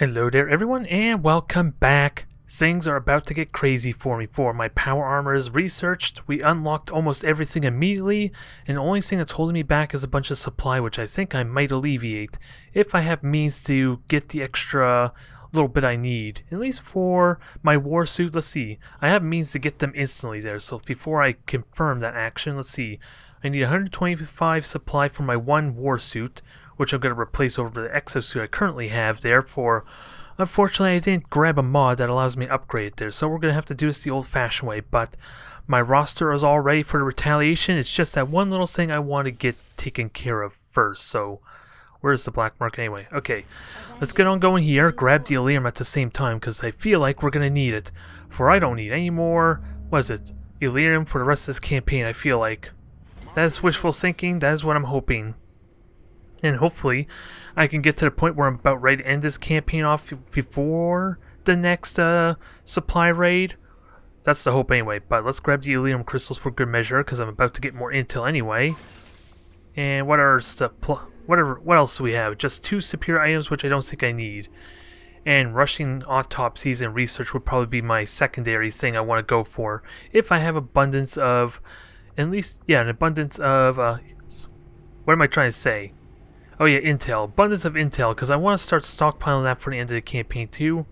Hello there everyone and welcome back. Things are about to get crazy for me. For my power armor is researched, we unlocked almost everything immediately, and the only thing that's holding me back is a bunch of supply, which I think I might alleviate if I have means to get the extra little bit I need. At least for my war suit, let's see. I have means to get them instantly there, so before I confirm that action, let's see. I need 125 supply for my one war suit, which I'm going to replace over the exosuit I currently have there for... Unfortunately, I didn't grab a mod that allows me to upgrade it there, so we're going to have to do this the old-fashioned way, but my roster is all ready for the retaliation. It's just that one little thing I want to get taken care of first, so... Where's the black mark anyway? Okay, let's get on going here, grab the Elerium at the same time, because I feel like we're going to need it. For I don't need any more... What is it? Elerium for the rest of this campaign, I feel like. That is wishful thinking, that is what I'm hoping. And hopefully, I can get to the point where I'm about ready to end this campaign off before the next supply raid. That's the hope anyway, but let's grab the Elerium crystals for good measure, because I'm about to get more intel anyway. And what else do we have? Just 2 superior items, which I don't think I need. And rushing autopsies and research would probably be my secondary thing I want to go for. If I have abundance of, at least, yeah, an abundance of, what am I trying to say? Oh yeah, intel. Abundance of intel, because I want to start stockpiling that for the end of the campaign too.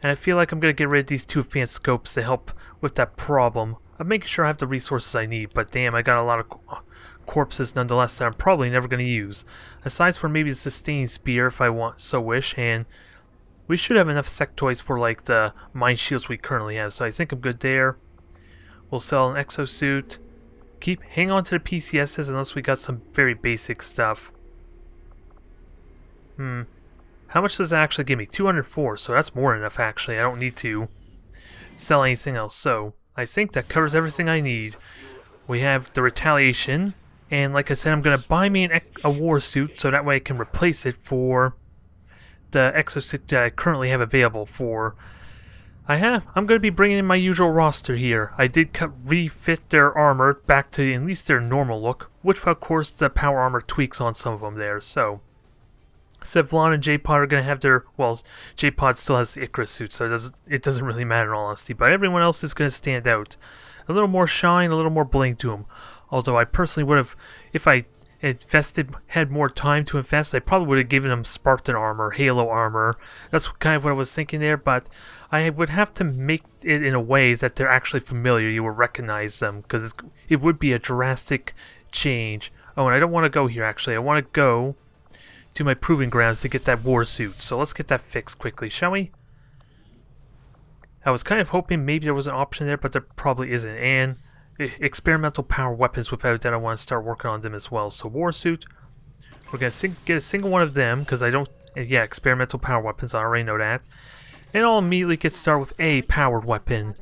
And I feel like I'm going to get rid of these 2 advanced scopes to help with that problem. I'm making sure I have the resources I need, but damn, I got a lot of corpses nonetheless that I'm probably never going to use. Aside from maybe the sustaining spear if I want so wish, and we should have enough sectoids for like the mine shields we currently have, so I think I'm good there. We'll sell an exosuit. Hang on to the PCSs unless we got some very basic stuff. How much does that actually give me? 204, so that's more than enough actually. I don't need to sell anything else. So, I think that covers everything I need. We have the retaliation, and like I said, I'm going to buy me a war suit so that way I can replace it for the exosuit that I currently have available for... I'm going to be bringing in my usual roster here. I did refit their armor back to at least their normal look, which of course the power armor tweaks on some of them there, so... Sevlon and J-Pod are going to have their... Well, J-Pod still has the Icarus suit, so it doesn't really matter in all honesty. But everyone else is going to stand out. A little more shine, a little more bling to them. Although I personally would have... If I had more time to invest, I probably would have given them Spartan armor, Halo armor. That's kind of what I was thinking there, but I would have to make it in a way that they're actually familiar. You will recognize them, because it would be a drastic change. Oh, and I don't want to go here, actually. I want to go to my proving grounds to get that war suit. So let's get that fixed quickly, shall we? I was kind of hoping maybe there was an option there, but there probably isn't. And experimental power weapons, without that I want to start working on them as well. So war suit, we're going to get a single one of them, because I don't... Yeah, experimental power weapons, I already know that. And I'll immediately get started with a powered weapon.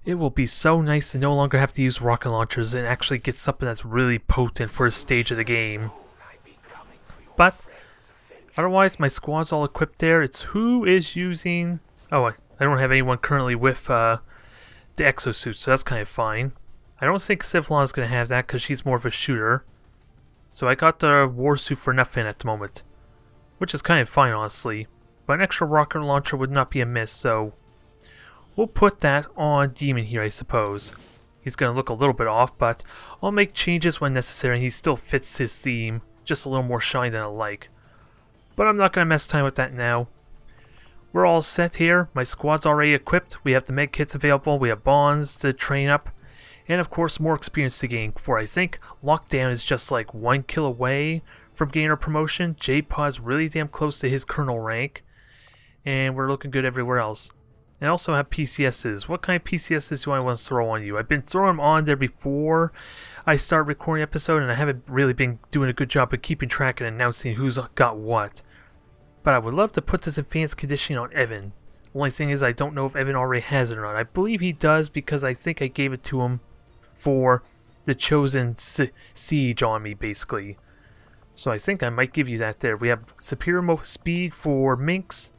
It will be so nice to no longer have to use rocket launchers and actually get something that's really potent for a stage of the game. But otherwise, my squad's all equipped there. It's who is using... Oh, I don't have anyone currently with the exosuit, so that's kind of fine. I don't think Sevlon is going to have that because she's more of a shooter. So I got the war suit for nothing at the moment, which is kind of fine, honestly. But an extra rocket launcher would not be amiss, so we'll put that on Demon here, I suppose. He's going to look a little bit off, but I'll make changes when necessary, and he still fits his theme. Just a little more shine than I like. But I'm not going to mess time with that now. We're all set here. My squad's already equipped. We have the med kits available. We have bonds to train up. And of course more experience to gain. For I think Lockdown is just like 1 kill away from getting our promotion. J-Pod's really damn close to his colonel rank. And we're looking good everywhere else. And also have PCSs. What kind of PCSs do I want to throw on you? I've been throwing them on there before I start recording the episode, and I haven't really been doing a good job of keeping track and announcing who's got what. But I would love to put this advanced conditioning on Evan. The only thing is I don't know if Evan already has it or not. I believe he does because I think I gave it to him for the chosen siege on me, basically. So I think I might give you that there. We have superior speed for Minx.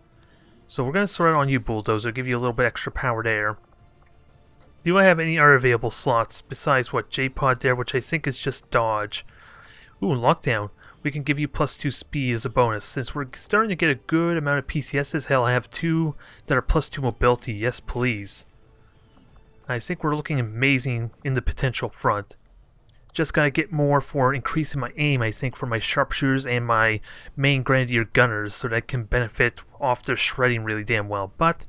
So we're going to throw it on you, Bulldozer, give you a little bit extra power there. Do I have any other available slots besides what, J-Pod there, which I think is just dodge. Ooh, Lockdown. we can give you +2 speed as a bonus. Since we're starting to get a good amount of PCSs, hell, I have 2 that are +2 mobility. Yes, please. I think we're looking amazing in the potential front. Just gotta get more for increasing my aim, I think, for my sharpshooters and my main grenadier gunners, so that I can benefit off their shredding really damn well. But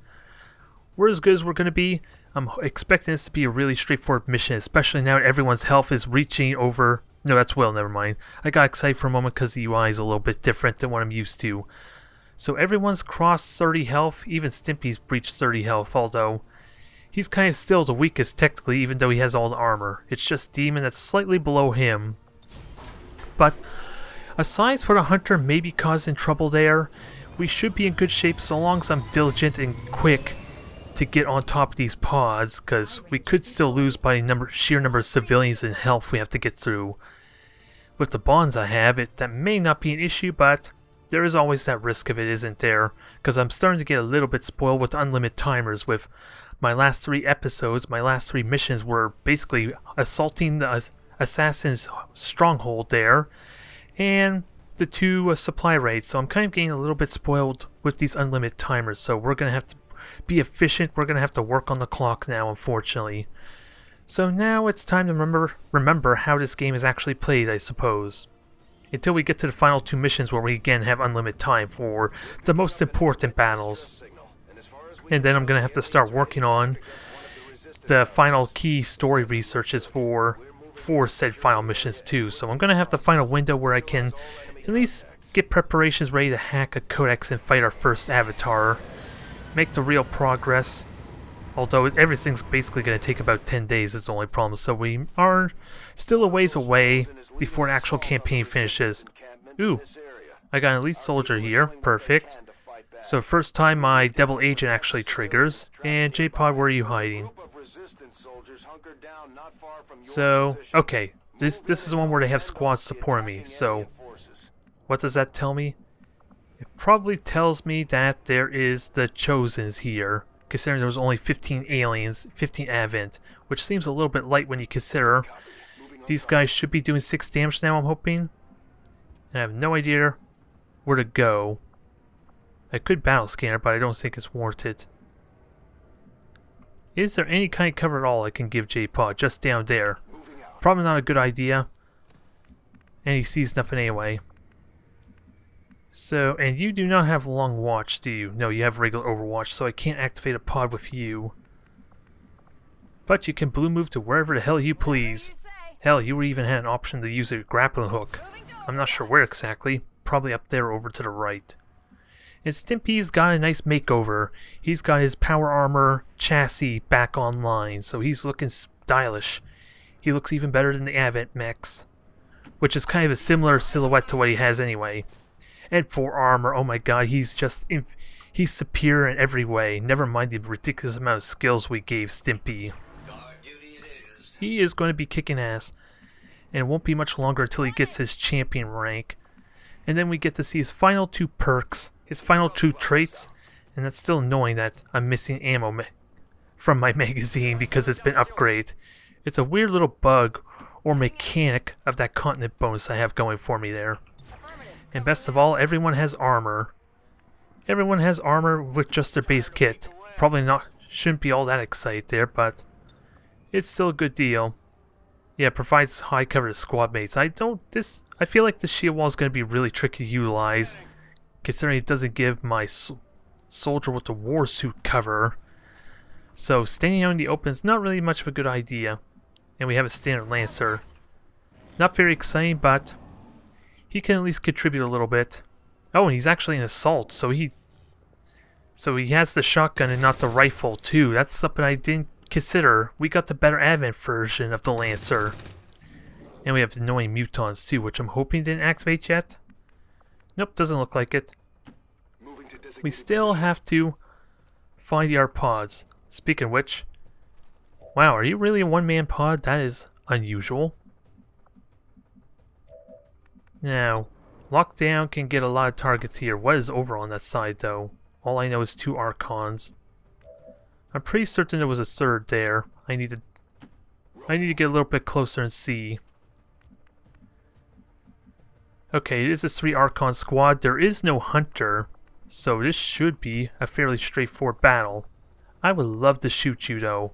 we're as good as we're gonna be. I'm expecting this to be a really straightforward mission, especially now everyone's health is reaching over... No, that's Will, never mind. I got excited for a moment because the UI is a little bit different than what I'm used to. So everyone's crossed 30 health, even Stimpy's breached 30 health, although he's kind of still the weakest technically, even though he has all the armor. It's just Demon that's slightly below him. But aside for the Hunter maybe causing trouble there, we should be in good shape so long as I'm diligent and quick to get on top of these pods, because we could still lose by sheer number of civilians and health we have to get through. With the bonds I have, that may not be an issue, but there is always that risk of it, isn't there? Because I'm starting to get a little bit spoiled with unlimited timers. With my last 3 episodes, my last 3 missions were basically assaulting the assassin's stronghold there, and the 2 supply raids. So I'm kind of getting a little bit spoiled with these unlimited timers, so we're going to have to be efficient. We're going to have to work on the clock now, unfortunately. So now it's time to remember how this game is actually played, I suppose. Until we get to the final 2 missions where we again have unlimited time for the most important battles. And then I'm going to have to start working on the final key story researches for said final missions too. So I'm going to have to find a window where I can at least get preparations ready to hack a codex and fight our first avatar. Make the real progress. Although everything's basically going to take about 10 days is the only problem. So we are still a ways away before the actual campaign finishes. Ooh, I got an elite soldier here. Perfect. So first time my devil agent actually triggers. And J-Pod, where are you hiding? So, okay. This is the one where they have squads supporting me. So, what does that tell me? It probably tells me that there is the Chosens here, considering there was only 15 aliens, 15 Advent, which seems a little bit light when you consider these guys should be doing 6 damage now, I'm hoping. And I have no idea where to go. I could battle scanner, but I don't think it's warranted. Is there any kind of cover at all I can give J-Pod just down there? Probably not a good idea. And he sees nothing anyway. So, and you do not have long watch, do you? No, you have regular overwatch, so I can't activate a pod with you. But you can blue move to wherever the hell you please. Hell, you even had an option to use a grappling hook. I'm not sure where exactly. Probably up there over to the right. And Stimpy's got a nice makeover. He's got his power armor chassis back online, so he's looking stylish. He looks even better than the Advent mechs, which is kind of a similar silhouette to what he has anyway. And for armor, oh my god, he's superior in every way. Never mind the ridiculous amount of skills we gave Stimpy. He is going to be kicking ass, and it won't be much longer until he gets his champion rank. And then we get to see his final 2 perks, his final 2 traits, and that's still annoying that I'm missing ammo from my magazine because it's been upgraded. It's a weird little bug or mechanic of that continent bonus I have going for me there. And best of all, everyone has armor. Everyone has armor with just their base kit. Probably shouldn't be all that excited there, but it's still a good deal. Yeah, it provides high cover to squad mates. I feel like the shield wall is going to be really tricky to utilize, considering it doesn't give my soldier with the war suit cover. So standing out in the open is not really much of a good idea. And we have a standard lancer. Not very exciting, but he can at least contribute a little bit. Oh, and he's actually an assault, so he has the shotgun and not the rifle too. That's something I didn't consider. We got the better Advent version of the Lancer. And we have the annoying mutons too, which I'm hoping didn't activate yet. Nope, doesn't look like it. We still have to find our pods. Speaking of which, wow, are you really a one-man pod? That is unusual. Now, lockdown can get a lot of targets here. What is over on that side though? All I know is 2 Archons. I'm pretty certain there was a third there. I need to get a little bit closer and see. Okay, it is a 3 Archon squad. There is no Hunter, so this should be a fairly straightforward battle. I would love to shoot you, though.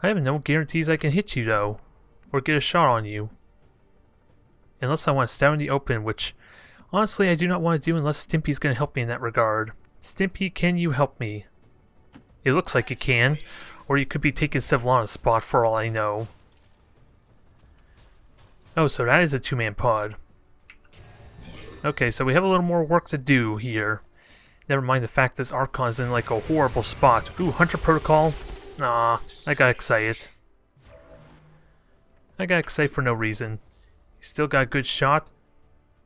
I have no guarantees I can hit you, though, or get a shot on you. Unless I want to stand in the open, which, honestly, I do not want to do unless Stimpy's going to help me in that regard. Stimpy, can you help me? It looks like you can, or you could be taking Sevlana's spot for all I know. Oh, so that is a 2-man pod. Okay, so we have a little more work to do here. Never mind the fact this Archon's in like a horrible spot. Ooh, Hunter Protocol? Nah, I got excited. I got excited for no reason. You still got a good shot?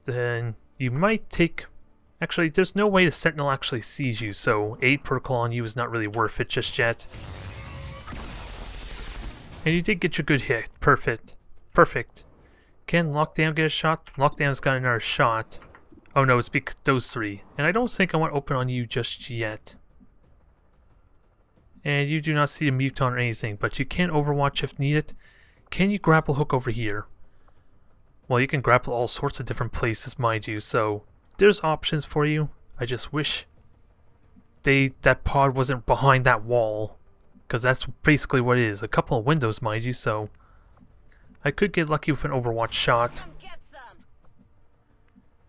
Then you might take... Actually, there's no way the Sentinel actually sees you, so 8 Protocol on you is not really worth it just yet. And you did get your good hit. Perfect. Perfect. Can Lockdown get a shot? Lockdown's got another shot. Oh no, it's because those 3. And I don't think I want to open on you just yet. And you do not see a Muton or anything, but you can overwatch if needed. Can you grapple hook over here? Well, you can grapple all sorts of different places, mind you, so there's options for you. I just wish that pod wasn't behind that wall, because that's basically what it is. A couple of windows, mind you, so I could get lucky with an overwatch shot.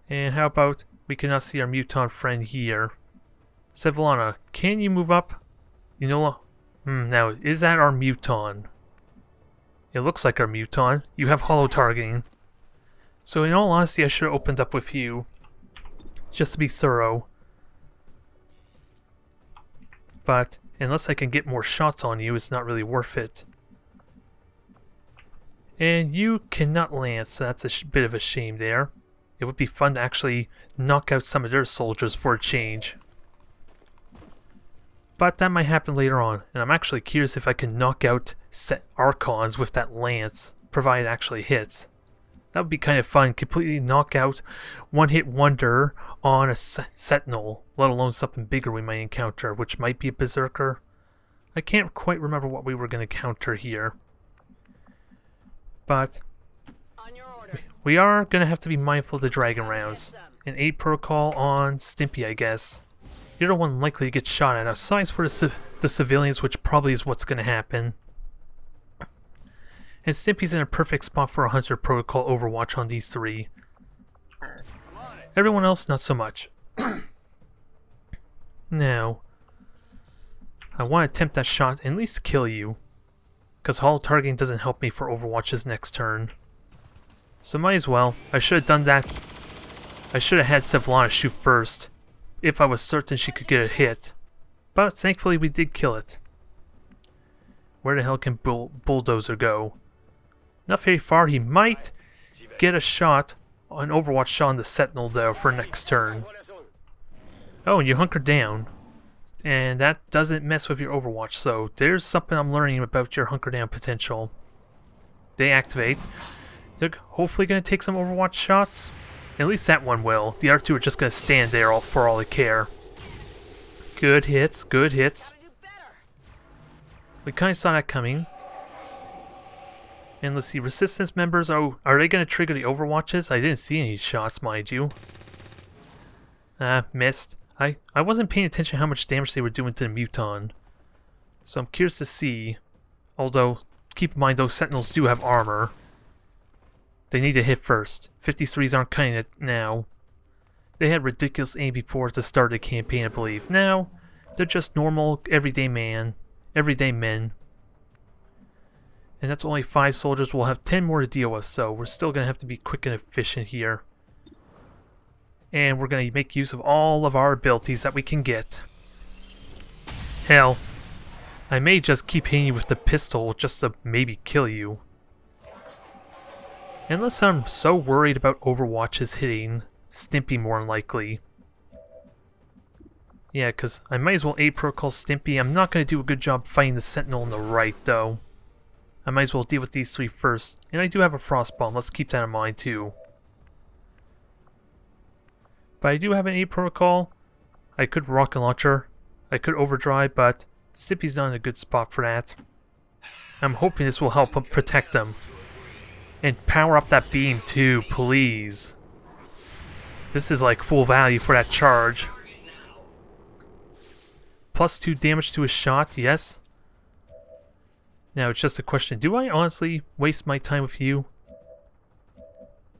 And how about we cannot see our Muton friend here. Sevlana, can you move up? You know, now, is that our Muton? It looks like our Muton. You have hollow targeting. So in all honesty, I should have opened up with you. Just to be thorough. But unless I can get more shots on you, it's not really worth it. And you cannot land, so that's a bit of a shame there. It would be fun to actually knock out some of their soldiers for a change. But that might happen later on, and I'm actually curious if I can knock out Archons with that lance, provided it actually hits. That would be kind of fun, completely knock out one-hit wonder on a Sentinel, let alone something bigger we might encounter, which might be a Berserker. I can't quite remember what we were going to counter here. But we are going to have to be mindful of the dragon rounds. An 8 protocol on Stimpy, I guess. You're the one likely to get shot at, aside for the civilians, which probably is what's going to happen. And Stimpy's in a perfect spot for a Hunter Protocol Overwatch on these 3. Everyone else, not so much. Now, I want to attempt that shot and at least kill you. Because hollow targeting doesn't help me for Overwatch's next turn. So might as well. I should have done that. I should have had Sevlana shoot first, if I was certain she could get a hit. But thankfully we did kill it. Where the hell can Bulldozer go? Not very far. He might get a shot, an Overwatch shot on the Sentinel though for next turn. Oh, and you hunker down. And that doesn't mess with your Overwatch, so there's something I'm learning about your hunker down potential. They activate. They're hopefully going to take some Overwatch shots. At least that one will. The other 2 are just going to stand there for all they care. Good hits, good hits. We kind of saw that coming. And let's see, Resistance members, oh, are they going to trigger the Overwatches? I didn't see any shots, mind you. Missed. I wasn't paying attention how much damage they were doing to the Muton. So I'm curious to see. Although, keep in mind those Sentinels do have armor. They need to hit first. 53s aren't cutting it now. They had ridiculous aim before at the start of the campaign, I believe. Now, they're just normal, everyday men. And that's only 5 soldiers. We'll have 10 more to deal with, so we're still going to have to be quick and efficient here. And we're going to make use of all of our abilities that we can get. Hell, I may just keep hitting you with the pistol just to maybe kill you. Unless I'm so worried about Overwatch's hitting Stimpy more than likely. Yeah, because I might as well 8 Protocol Stimpy. I'm not going to do a good job fighting the Sentinel on the right, though. I might as well deal with these 3 first. And I do have a Frost Bomb. Let's keep that in mind, too. But I do have an 8 Protocol. I could Rocket Launcher. I could Overdrive, but Stimpy's not in a good spot for that. I'm hoping this will help protect them. And power up that beam too, please. This is like full value for that charge. +2 damage to a shot, yes. Now it's just a question, do I honestly waste my time with you?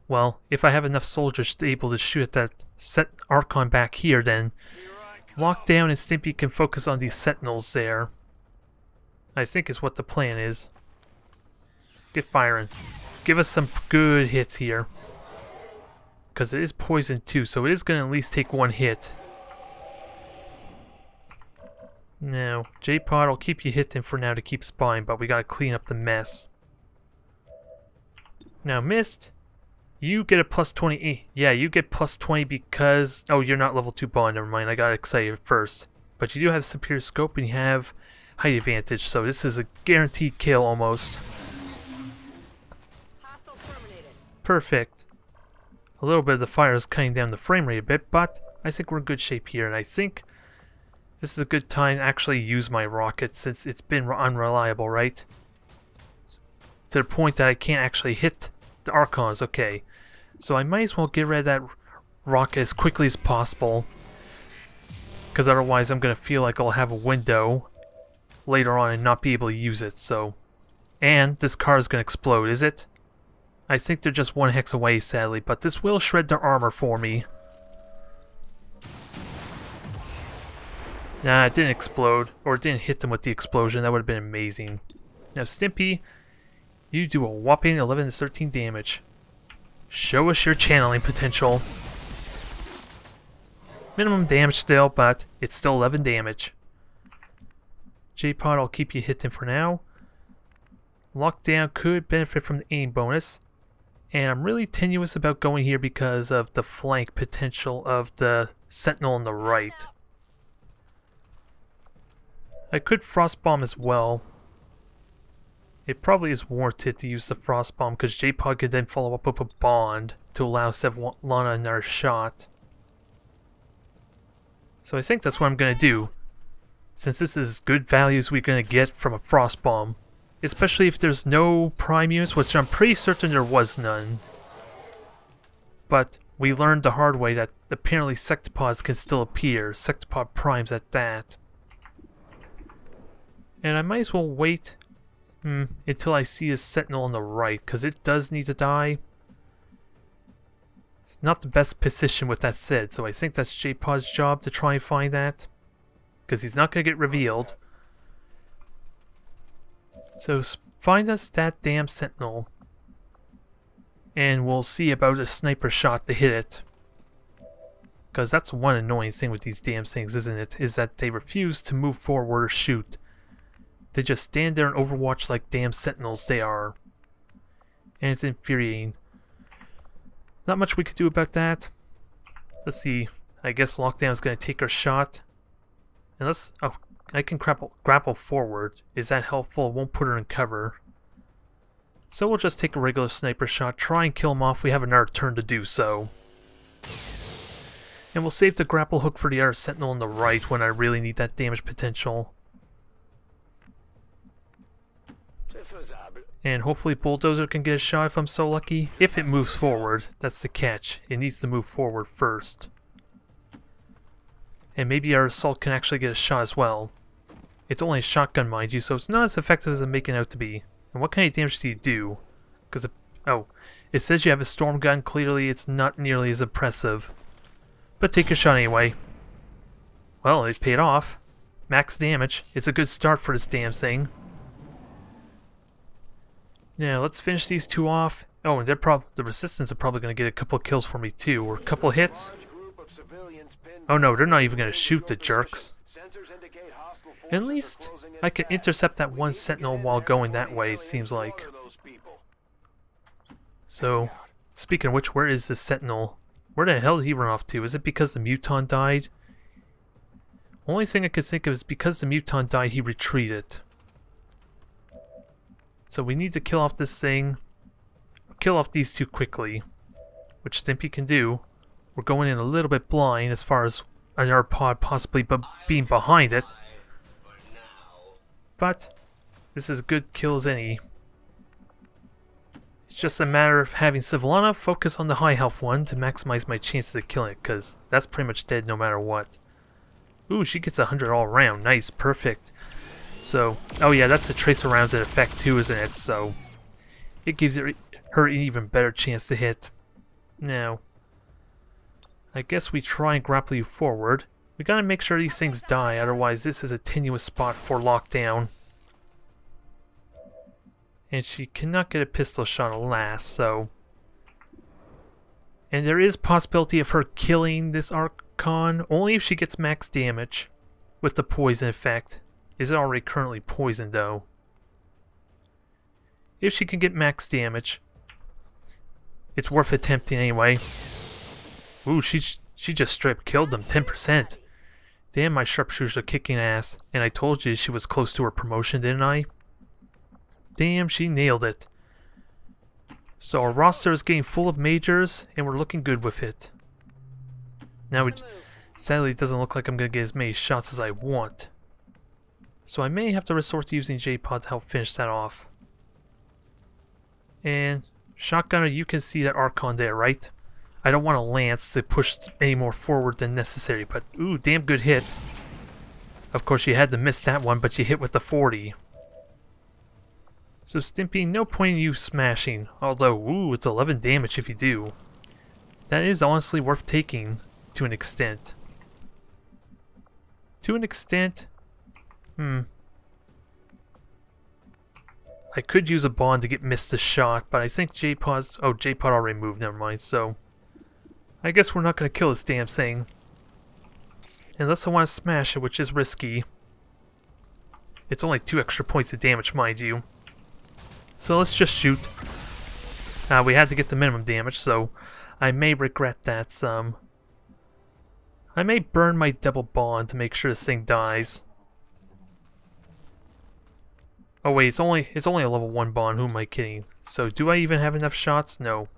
Well, if I have enough soldiers to able to shoot at that set Archon back here, then Lockdown and Stimpy can focus on these sentinels there. I think is what the plan is. Get firing. Give us some good hits here. Because it is poison too, so it is going to at least take one hit. Now, J-Pod will keep you hitting for now to keep spying, but we gotta clean up the mess. Now, Mist, you get a +20. Yeah, you get +20 because... Oh, you're not level 2 bond, never mind, I got excited at first. But you do have superior scope and you have height advantage, so this is a guaranteed kill almost. Perfect. A little bit of the fire is cutting down the frame rate a bit, but I think we're in good shape here, and I think this is a good time to actually use my rocket since it's been unreliable, right? To the point that I can't actually hit the Archons, okay. So I might as well get rid of that rocket as quickly as possible. Because otherwise I'm going to feel like I'll have a window later on and not be able to use it, so... And this car is going to explode, is it? I think they're just one hex away, sadly, but this will shred their armor for me. Nah, it didn't explode, or it didn't hit them with the explosion. That would have been amazing. Now, Stimpy, you do a whopping 11 to 13 damage. Show us your channeling potential. Minimum damage still, but it's still 11 damage. J-Pod, I'll keep you hitting for now. Lockdown could benefit from the aim bonus. And I'm really tenuous about going here because of the flank potential of the Sentinel on the right. I could Frost Bomb as well. It probably is warranted to use the Frost Bomb because J-Pod could then follow up with a Bond to allow Sevlana another shot. So I think that's what I'm going to do. Since this is good values we're going to get from a Frost Bomb. Especially if there's no prime units, which I'm pretty certain there was none. But we learned the hard way that apparently Sectopods can still appear. Sectopod primes at that. And I might as well wait until I see a Sentinel on the right, because it does need to die. It's not the best position with that said, so I think that's J-Pod's job to try and find that. Because he's not going to get revealed. So find us that damn Sentinel. And we'll see about a sniper shot to hit it. Because that's one annoying thing with these damn things, isn't it? Is that they refuse to move forward or shoot. They just stand there and overwatch like damn sentinels they are. And it's infuriating. Not much we could do about that. Let's see. I guess Lockdown's gonna take our shot. And let's... Oh, I can grapple forward. Is that helpful? It won't put her in cover. So we'll just take a regular sniper shot. Try and kill him off. We have another turn to do so. And we'll save the grapple hook for the other sentinel on the right when I really need that damage potential. And hopefully Bulldozer can get a shot if I'm so lucky. If it moves forward, that's the catch. It needs to move forward first. And maybe our assault can actually get a shot as well. It's only a shotgun, mind you, so it's not as effective as I'm making it out to be. And what kind of damage do you do? Because, it says you have a storm gun. Clearly it's not nearly as impressive. But take your shot anyway. Well, it paid off. Max damage. It's a good start for this damn thing. Now, let's finish these two off. Oh, and the Resistance are probably going to get a couple of kills for me too, or a couple of hits. Oh no, they're not even going to shoot, the jerks. At least I can intercept that one sentinel while going that way, it seems like. So, speaking of which, where is this sentinel? Where the hell did he run off to? Is it because the Muton died? Only thing I could think of is because the Muton died, he retreated. So we need to kill off this thing. Kill off these two quickly. Which Stimpy can do. We're going in a little bit blind as far as another pod possibly being behind it. But this is a good kill as any. It's just a matter of having Sivillana focus on the high health one to maximize my chances of killing it, because that's pretty much dead no matter what. Ooh, she gets 100 all around. Nice, perfect. So, oh yeah, that's the tracer rounds in effect too, isn't it? So, it gives her an even better chance to hit. Now, I guess we try and grapple you forward. We gotta make sure these things die, otherwise this is a tenuous spot for lockdown. And she cannot get a pistol shot alas, so... And there is possibility of her killing this Archon, only if she gets max damage with the poison effect. Is it already currently poisoned though? If she can get max damage, it's worth attempting anyway. Ooh, she just straight killed them, 10%. Damn, my sharpshooters are kicking ass. And I told you she was close to her promotion, didn't I? Damn, she nailed it. So our roster is getting full of majors, and we're looking good with it. Now, sadly, it doesn't look like I'm going to get as many shots as I want. So I may have to resort to using J-Pod to help finish that off. And, Shotgunner, you can see that Archon there, right? I don't want a Lance to push any more forward than necessary, but ooh, damn good hit. Of course, you had to miss that one, but you hit with the 40. So Stimpy, no point in you smashing, although, ooh, it's 11 damage if you do. That is honestly worth taking, to an extent. To an extent, I could use a bond to get missed a shot, but I think J-Pod's... Oh, J-Pod already moved, never mind, so... I guess we're not going to kill this damn thing. Unless I want to smash it, which is risky. It's only 2 extra points of damage, mind you. So let's just shoot. We had to get the minimum damage, so I may regret that some. I may burn my double bond to make sure this thing dies. Oh wait, it's only a level 1 bond, who am I kidding? So do I even have enough shots? No.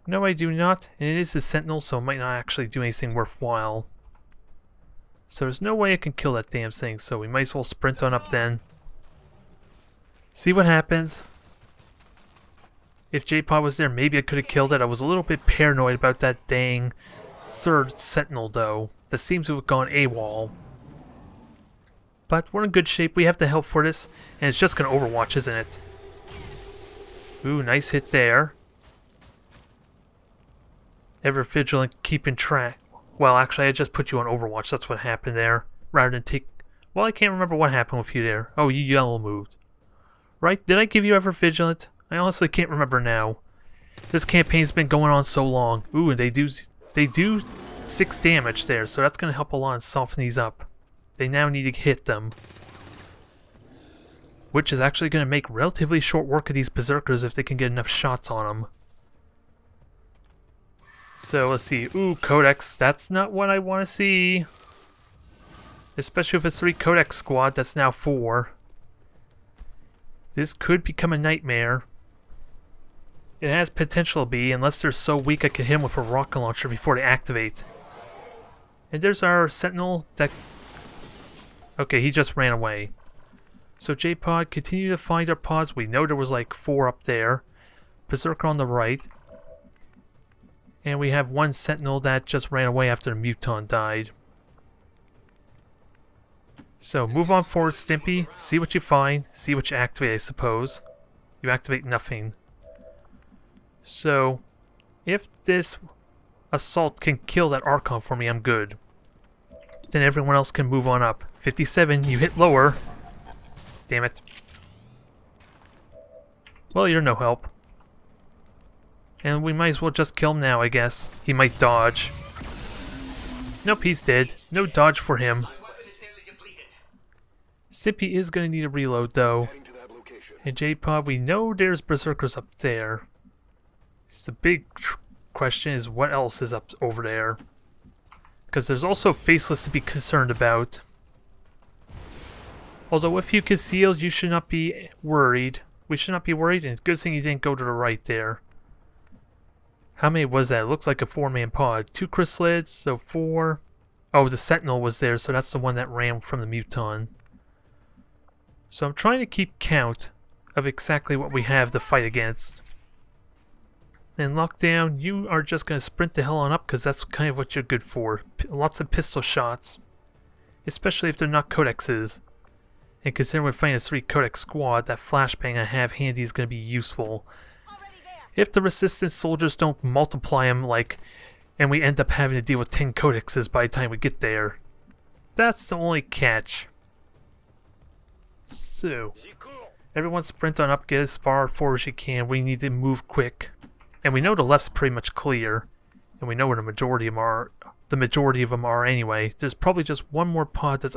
No, I do not, and it is a Sentinel, so it might not actually do anything worthwhile. So there's no way I can kill that damn thing, so we might as well sprint on up then. See what happens. If J-Pod was there, maybe I could have killed it. I was a little bit paranoid about that dang third Sentinel, though. That seems to have gone AWOL. But we're in good shape. We have the help for this, and it's just going to Overwatch, isn't it? Ooh, nice hit there. Ever vigilant, keeping track. Well, actually, I just put you on Overwatch. That's what happened there. Rather than take... Well, I can't remember what happened with you there. Oh, you yellow moved. Right? Did I give you Ever Vigilant? I honestly can't remember now. This campaign's been going on so long. Ooh, and they do 6 damage there, so that's going to help a lot and soften these up. They now need to hit them. Which is actually going to make relatively short work of these Berserkers if they can get enough shots on them. So, let's see. Ooh, Codex. That's not what I want to see. Especially if it's 3 Codex squad, that's now 4. This could become a nightmare. It has potential to be, unless they're so weak I can hit them with a rocket launcher before they activate. And there's our Sentinel that... Okay, he just ran away. So J-Pod, continue to find our pods. We know there was like 4 up there. Berserker on the right. And we have 1 Sentinel that just ran away after the Muton died. So, move on forward, Stimpy. See what you find. See what you activate, I suppose. You activate nothing. So, if this assault can kill that Archon for me, I'm good. Then everyone else can move on up. 57, you hit lower. Damn it. Well, you're no help. And we might as well just kill him now, I guess. He might dodge. Nope, he's dead. No dodge for him. Stimpy is going to need a reload, though. And J-Pod, we know there's Berserkers up there. So the big question is what else is up over there. Because there's also Faceless to be concerned about. Although if you concealed, you should not be worried. We should not be worried, and it's a good thing you didn't go to the right there. How many was that? It looks like a 4-man pod. 2 chrysalids, so 4. Oh, the Sentinel was there, so that's the one that ran from the Muton. So I'm trying to keep count of exactly what we have to fight against. And Lockdown, you are just going to sprint the hell on up because that's kind of what you're good for. Lots of pistol shots. Especially if they're not codexes. And considering we're fighting a 3 codex squad, that flashbang I have handy is going to be useful. If the resistance soldiers don't multiply them, like, and we end up having to deal with 10 codexes by the time we get there. That's the only catch. So, everyone sprint on up, get as far forward as you can. We need to move quick. And we know the left's pretty much clear. And we know where the majority of them are anyway. There's probably just one more pod that's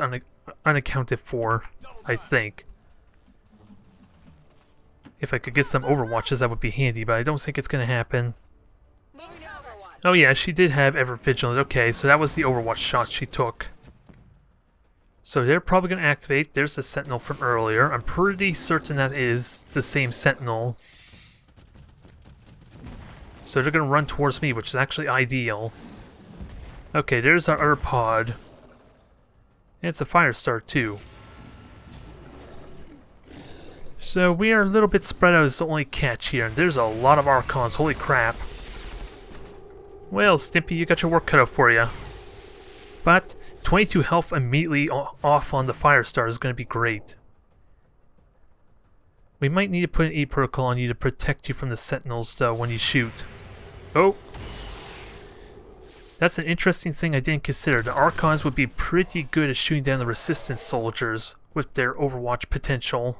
unaccounted for, I think. If I could get some overwatches, that would be handy, but I don't think it's going to happen. Oh yeah, she did have Ever Vigilant. Okay, so that was the overwatch shot she took. So they're probably going to activate. There's the Sentinel from earlier. I'm pretty certain that is the same Sentinel. So they're going to run towards me, which is actually ideal. Okay, there's our other pod. And it's a Firestar too. So we are a little bit spread out is the only catch here. And there's a lot of Archons, holy crap. Well, Stimpy, you got your work cut out for you. But 22 health immediately off on the Firestar is going to be great. We might need to put an E protocol on you to protect you from the Sentinels though when you shoot. Oh! That's an interesting thing I didn't consider. The Archons would be pretty good at shooting down the resistance soldiers with their Overwatch potential.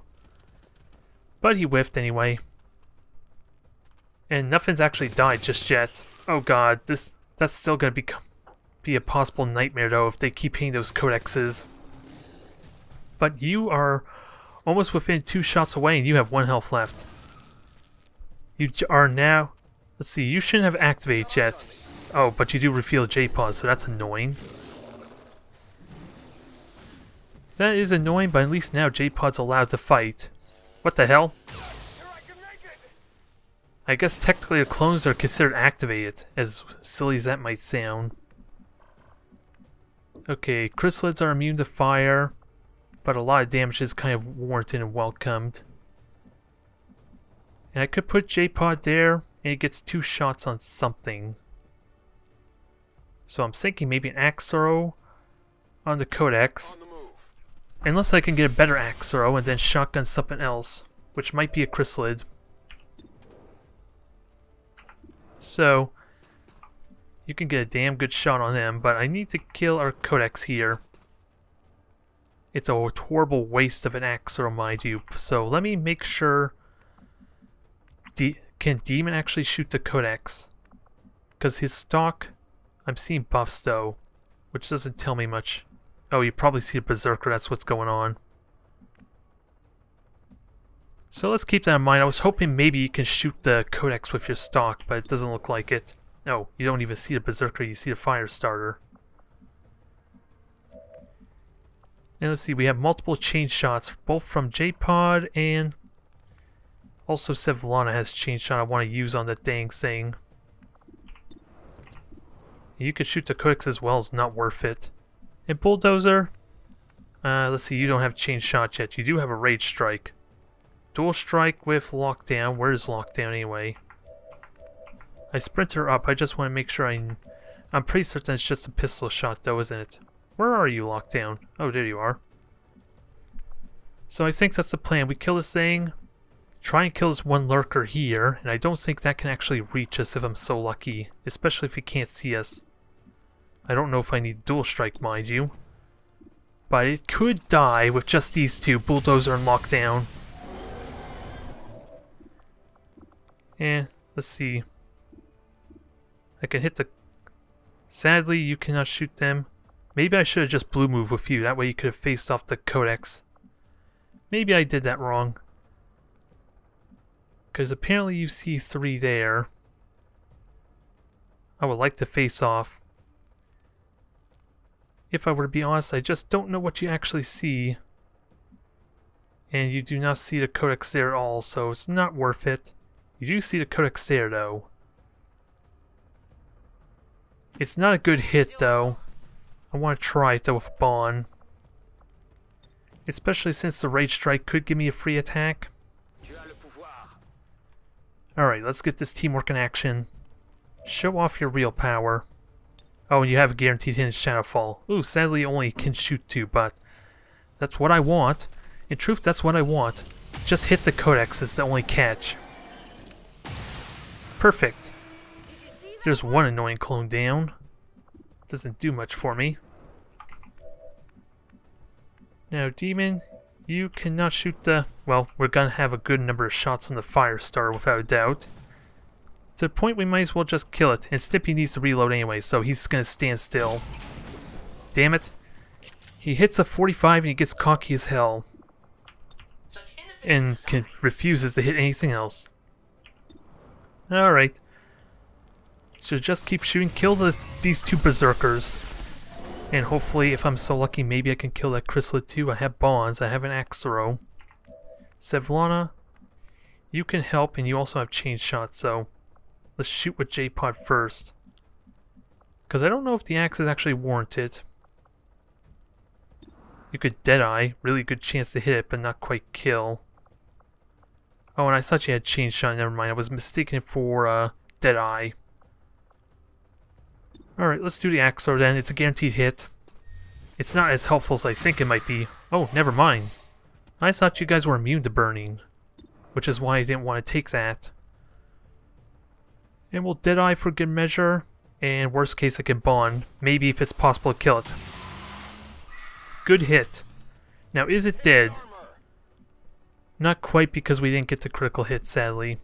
But he whiffed anyway. And nothing's actually died just yet. Oh god, that's still going to be a possible nightmare though if they keep hitting those codexes. But you are almost within 2 shots away and you have 1 health left. You are now... Let's see, you shouldn't have activated yet. Oh, but you do reveal J-Pause, so that's annoying. That is annoying, but at least now J-Pod's allowed to fight. What the hell? I guess technically the clones are considered activated, as silly as that might sound. Okay, chrysalids are immune to fire, but a lot of damage is kind of warranted and welcomed. And I could put J-Pod there, and it gets 2 shots on something. So I'm thinking maybe an axe throw on the codex. Unless I can get a better axe throw and then shotgun something else, which might be a chrysalid. So, you can get a damn good shot on him, but I need to kill our codex here. It's a horrible waste of an axe throw, mind you. So let me make sure... Can Demon actually shoot the codex? Because his stock... I'm seeing buffs though, which doesn't tell me much. Oh, you probably see a Berserker, that's what's going on. So let's keep that in mind. I was hoping maybe you can shoot the codex with your stock, but it doesn't look like it. No, you don't even see the Berserker, you see the Firestarter. And let's see, we have multiple chain shots, both from J-Pod and also Sevlana has chain shot I want to use on the dang thing. You could shoot the codex as well, it's not worth it. And Bulldozer, let's see, you don't have chain shot yet. You do have a Rage Strike. Dual Strike with Lockdown. Where is Lockdown anyway? I sprint her up. I just want to make sure I'm pretty certain it's just a pistol shot though, isn't it? Where are you, Lockdown? Oh, there you are. So I think that's the plan. We kill this thing, try and kill this one lurker here, and I don't think that can actually reach us if I'm so lucky, especially if he can't see us. I don't know if I need Dual Strike, mind you. But it could die with just these two, Bulldozer and Lockdown. Let's see. I can hit the... Sadly, you cannot shoot them. Maybe I should have just blue moved with you, that way you could have faced off the codex. Maybe I did that wrong. Because apparently you see 3 there. I would like to face off. If I were to be honest, I just don't know what you actually see. And you do not see the codex there at all, so it's not worth it. You do see the codex there, though. It's not a good hit, though. I want to try it, though, with Bond. Especially since the Rage Strike could give me a free attack. Alright, let's get this teamwork in action. Show off your real power. Oh, and you have a guaranteed hit in Shadowfall. Ooh, sadly only can shoot 2, but that's what I want. In truth, that's what I want. Just hit the Codex is the only catch. Perfect. There's one annoying clone down. Doesn't do much for me. Now, Demon, you cannot shoot the... Well, we're gonna have a good number of shots on the Firestar without a doubt. To the point we might as well just kill it. And Stimpy needs to reload anyway, so he's gonna stand still. Damn it. He hits a 45 and he gets cocky as hell. And refuses to hit anything else. Alright. So just keep shooting. Kill these 2 berserkers. And hopefully, if I'm so lucky, maybe I can kill that chrysalid too. I have bonds. I have an axe throw. Sevlana, you can help, and you also have chain shot, so let's shoot with J-Pod first. Because I don't know if the axe is actually warranted. You could Deadeye. Really good chance to hit it, but not quite kill. Oh, and I thought you had chain shot. Never mind. I was mistaken for Deadeye. Alright, let's do the axe throw then. It's a guaranteed hit. It's not as helpful as I think it might be. Oh, never mind. I thought you guys were immune to burning. Which is why I didn't want to take that. And we'll Deadeye for good measure. And worst case I can bond. Maybe if it's possible to kill it. Good hit. Now is it dead? Not quite, because we didn't get the critical hit, sadly.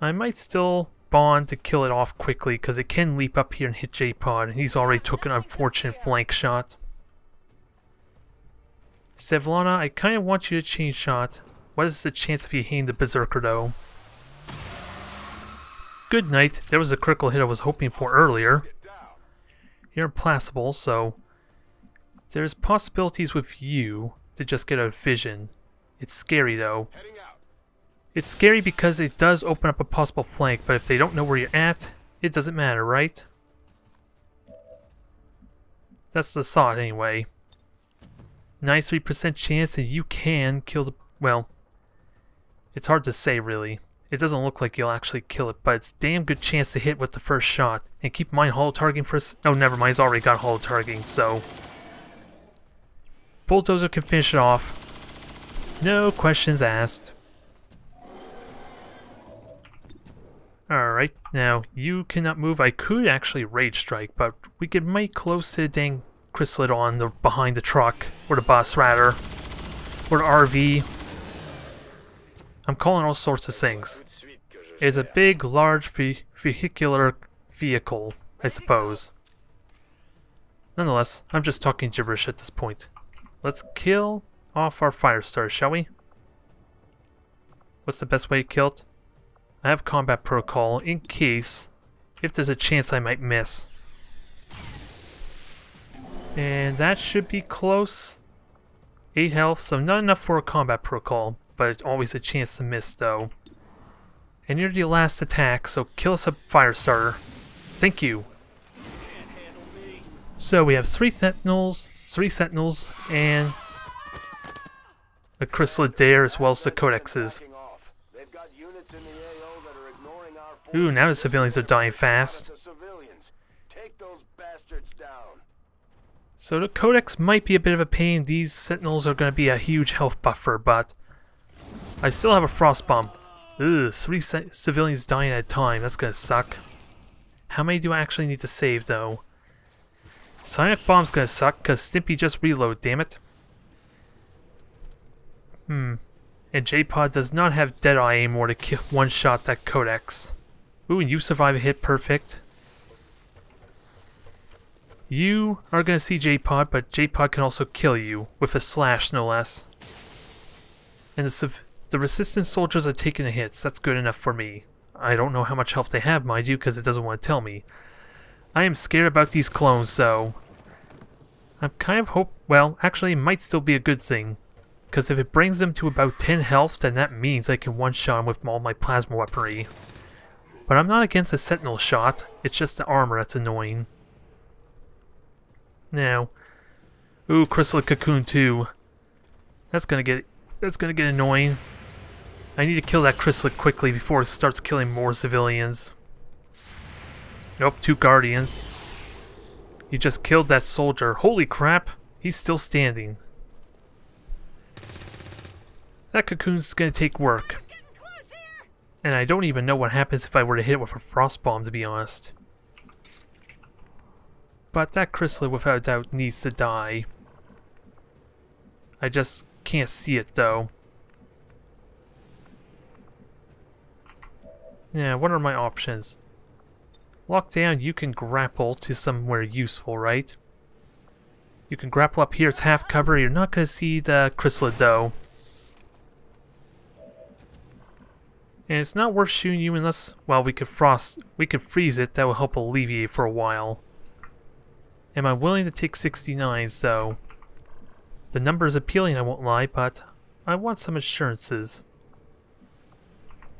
I might still bond to kill it off quickly, because it can leap up here and hit J-Pod, and he's already took an unfortunate flank shot. Sevlana, I kind of want you to chain shot. What is the chance if you hang the Berserker though? Good night. There was the critical hit I was hoping for earlier. You're implacable, so there's possibilities with you to just get a vision. It's scary though. It's scary because it does open up a possible flank, but if they don't know where you're at, it doesn't matter, right? That's the thought anyway. 93% chance that you can kill the... Well, it's hard to say really. It doesn't look like you'll actually kill it, but it's damn good chance to hit with the first shot. And keep in mind holo targeting first. Oh, never mind, he's already got holo targeting, so... Bulldozer can finish it off. No questions asked. Alright, now you cannot move. I could actually Rage Strike, but we get might close to the dang chrysalid on the behind the truck, or the bus rather, or the RV. I'm calling all sorts of things. It is a big, large vehicular vehicle, I suppose. Nonetheless, I'm just talking gibberish at this point. Let's kill off our Firestar, shall we? What's the best way to kill it? I have combat protocol in case, if there's a chance I might miss. And that should be close. 8 health, so not enough for a combat protocol, but it's always a chance to miss though. And you're the last attack, so kill us a Firestarter. Thank you. So we have 3 sentinels, and a chrysalid there as well as the codexes. Ooh, now the civilians are dying fast. So the codex might be a bit of a pain. These sentinels are going to be a huge health buffer, but I still have a frost bomb. Ugh, 3 civilians dying at a time. That's going to suck. How many do I actually need to save, though? Sonic bomb's going to suck, because Stimpy just reload, damn it. And J-Pod does not have Deadeye anymore to one-shot that codex. Ooh, and you survive a hit, perfect. You are going to see J-Pod, but J-Pod can also kill you, with a slash no less. And the resistance soldiers are taking the hits, that's good enough for me. I don't know how much health they have, mind you, because it doesn't want to tell me. I am scared about these clones, though. I'm kind of well, actually, it might still be a good thing. Because if it brings them to about 10 health, then that means I can one-shot them with all my plasma weaponry. But I'm not against a sentinel shot, it's just the armor that's annoying. Now, ooh, Chrysalid Cocoon too. That's gonna get annoying. I need to kill that chrysalid quickly before it starts killing more civilians. Nope, 2 guardians. He just killed that soldier. Holy crap, he's still standing. That cocoon's gonna take work. And I don't even know what happens if I were to hit it with a frost bomb, to be honest. But that chrysalid without a doubt needs to die. I just can't see it though. Yeah, what are my options? Lockdown, you can grapple to somewhere useful, right? You can grapple up here, it's half cover. You're not going to see the chrysalid though. And it's not worth shooting you unless, well, we could freeze it. That will help alleviate for a while. Am I willing to take 69s though? The number is appealing, I won't lie, but I want some assurances.